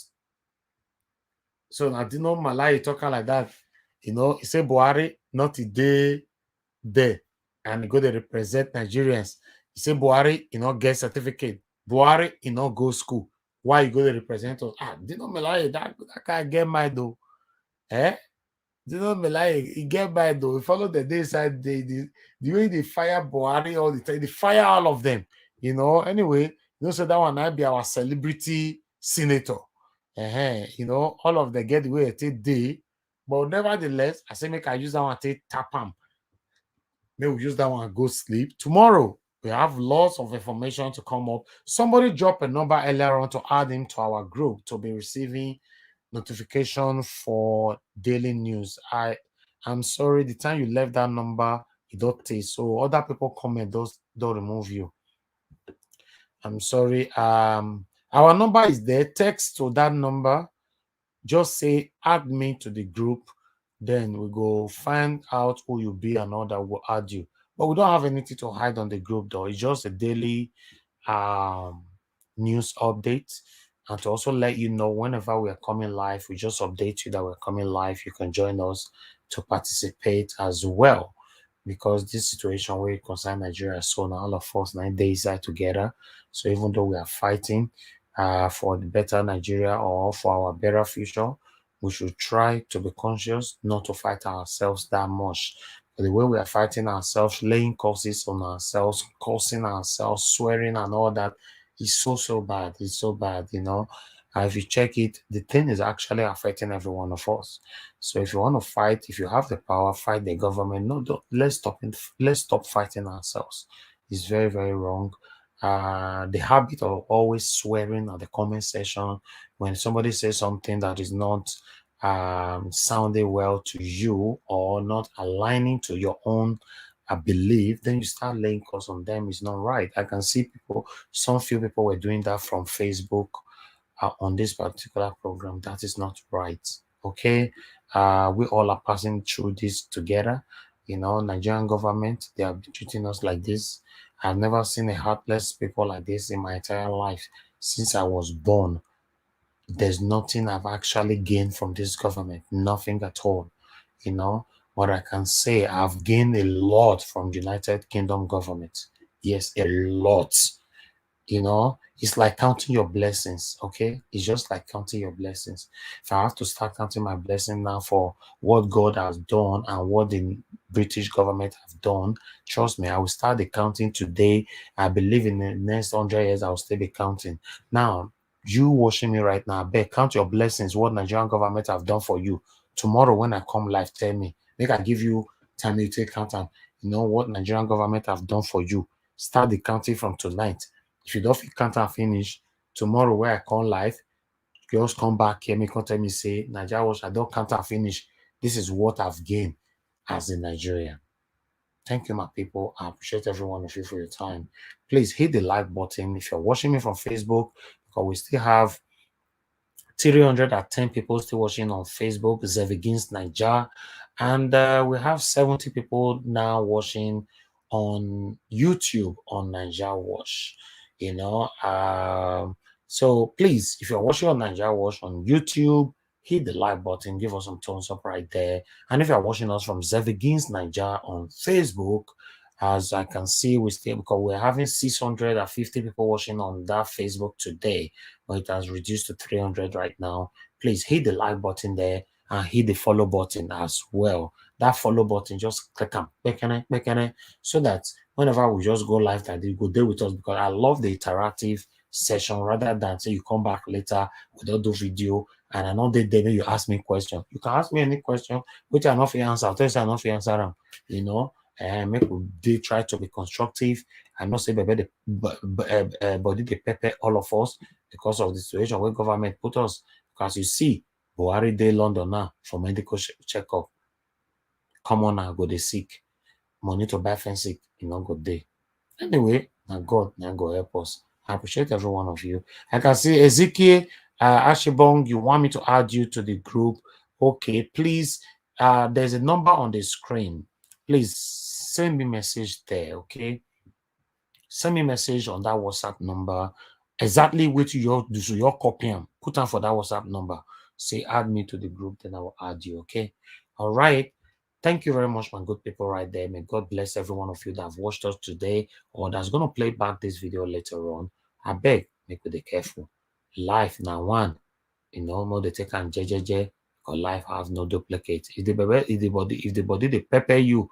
So Nadino Malai talking like that, he said Buhari not a day there and go to represent Nigerians. He said Buhari, get certificate. Buhari, go school. Why you go to represent us? Dino Malai, that can't get mad though. Dino Malai, he get mad though. He follow the day side, the way they fire Buhari all the time, they fire all of them. Anyway, so that one might be our celebrity senator. All of them get the way it day. But nevertheless, I say make I use that one to tap them. Maybe we use that one and go sleep. Tomorrow, we have lots of information to come up. Somebody dropped a number earlier on to add him to our group to be receiving notification for daily news. I'm sorry, the time you left that number, it don't take. So other people comment, don't remove you. I'm sorry. Our number is there. Text to that number. Just say add me to the group. Then we go find out who you be and all that will add you. But we don't have anything to hide on the group though. It's just a daily news update. And to also let you know whenever we are coming live, we just update you that we're coming live. You can join us to participate as well. Because this situation where it concerns Nigeria, so now all of us 9 days are together. So even though we are fighting for the better Nigeria or for our better future, we should try to be conscious not to fight ourselves that much. But the way we are fighting ourselves, laying curses on ourselves, cursing ourselves, swearing and all that is so bad. It's so bad, if you check it, the thing is actually affecting every one of us. So if you want to fight, if you have the power, fight the government. No, let's stop fighting ourselves. It's very, very wrong. The habit of always swearing at the comment section when somebody says something that is not sounding well to you or not aligning to your own belief, then you start laying curse on them. It's not right. I can see some few people were doing that from Facebook on this particular program. That is not right. Okay, we all are passing through this together. Nigerian government, they are treating us like this. I've never seen a heartless people like this in my entire life since I was born. There's nothing I've actually gained from this government, nothing at all. What I can say, I've gained a lot from United Kingdom government. Yes, a lot. You know, it's like counting your blessings. Okay, it's just like counting your blessings. If I have to start counting my blessing now for what God has done and what the British government have done, trust me, I will start the counting today. I believe in the next 100 years I will still be counting. Now, you watching me right now, I beg, count your blessings, what Nigerian government have done for you. Tomorrow when I come live, tell me, make I give you time to take count and you know what Nigerian government have done for you. Start the counting from tonight. If you don't feel count and finish, tomorrow where I come live, girls come back here, me come tell me, say, Nigeria watch, I don't count and finish. This is what I've gained as a Nigerian. Thank you, my people. I appreciate every one of you for your time. Please hit the like button. If you're watching me from Facebook, because we still have 310 people still watching on Facebook, Zevigins Niger, and we have 70 people now watching on YouTube on Niger Watch. You know, so please, if you're watching on Niger Watch on YouTube, hit the like button, give us some thumbs up right there. And if you're watching us from Zevigins Niger on Facebook, as I can see, we still because we're having 650 people watching on that Facebook today, but it has reduced to 300 right now. Please hit the like button there and hit the follow button as well. That follow button, just click on it, so that whenever we just go live, that you go there with us, because I love the interactive session rather than say you come back later without the video and I know that then you ask me question. You can ask me any question which I not answer. I'll tell you I not answer them, you know. And make they try to be constructive. I'm not saying baby the body the pepper all of us because of the situation where government put us. Because you see, Buhari Day London now for medical checkup. Come on now, go they sick. Money to buy fancy, you know, go day. Anyway, now God, now go help us. I appreciate every one of you. I can see Ezekiel Ashibong, you want me to add you to the group. Okay, please. There's a number on the screen. Please send me message there, okay? Send me message on that WhatsApp number. Exactly what your copy and put on for that WhatsApp number. Say add me to the group, then I will add you. Okay. All right. Thank you very much, my good people right there. May God bless every one of you that have watched us today or that's gonna play back this video later on. I beg, make we be careful. Life now one, you know, more they take and JJJ, because life has no duplicate. If the body they pepper you,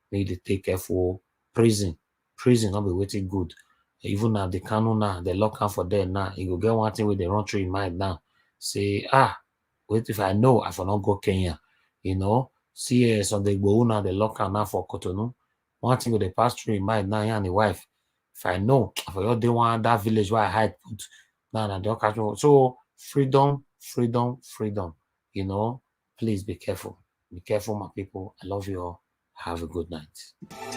make they take careful. Prison not be waiting good. Even now the Kanu now, they lock am for there now. You go get one thing with the run through in mind now. Say, wait, if I know I for not go Kenya, you know. See so the Igboho now, they lock am now for Cotonou. One thing with the pass through in mind now, and the wife. If I know, I for your day one that village where I hide put now and they'll catch me. So freedom. You know, please be careful. Be careful, my people. I love you all. Have a good night.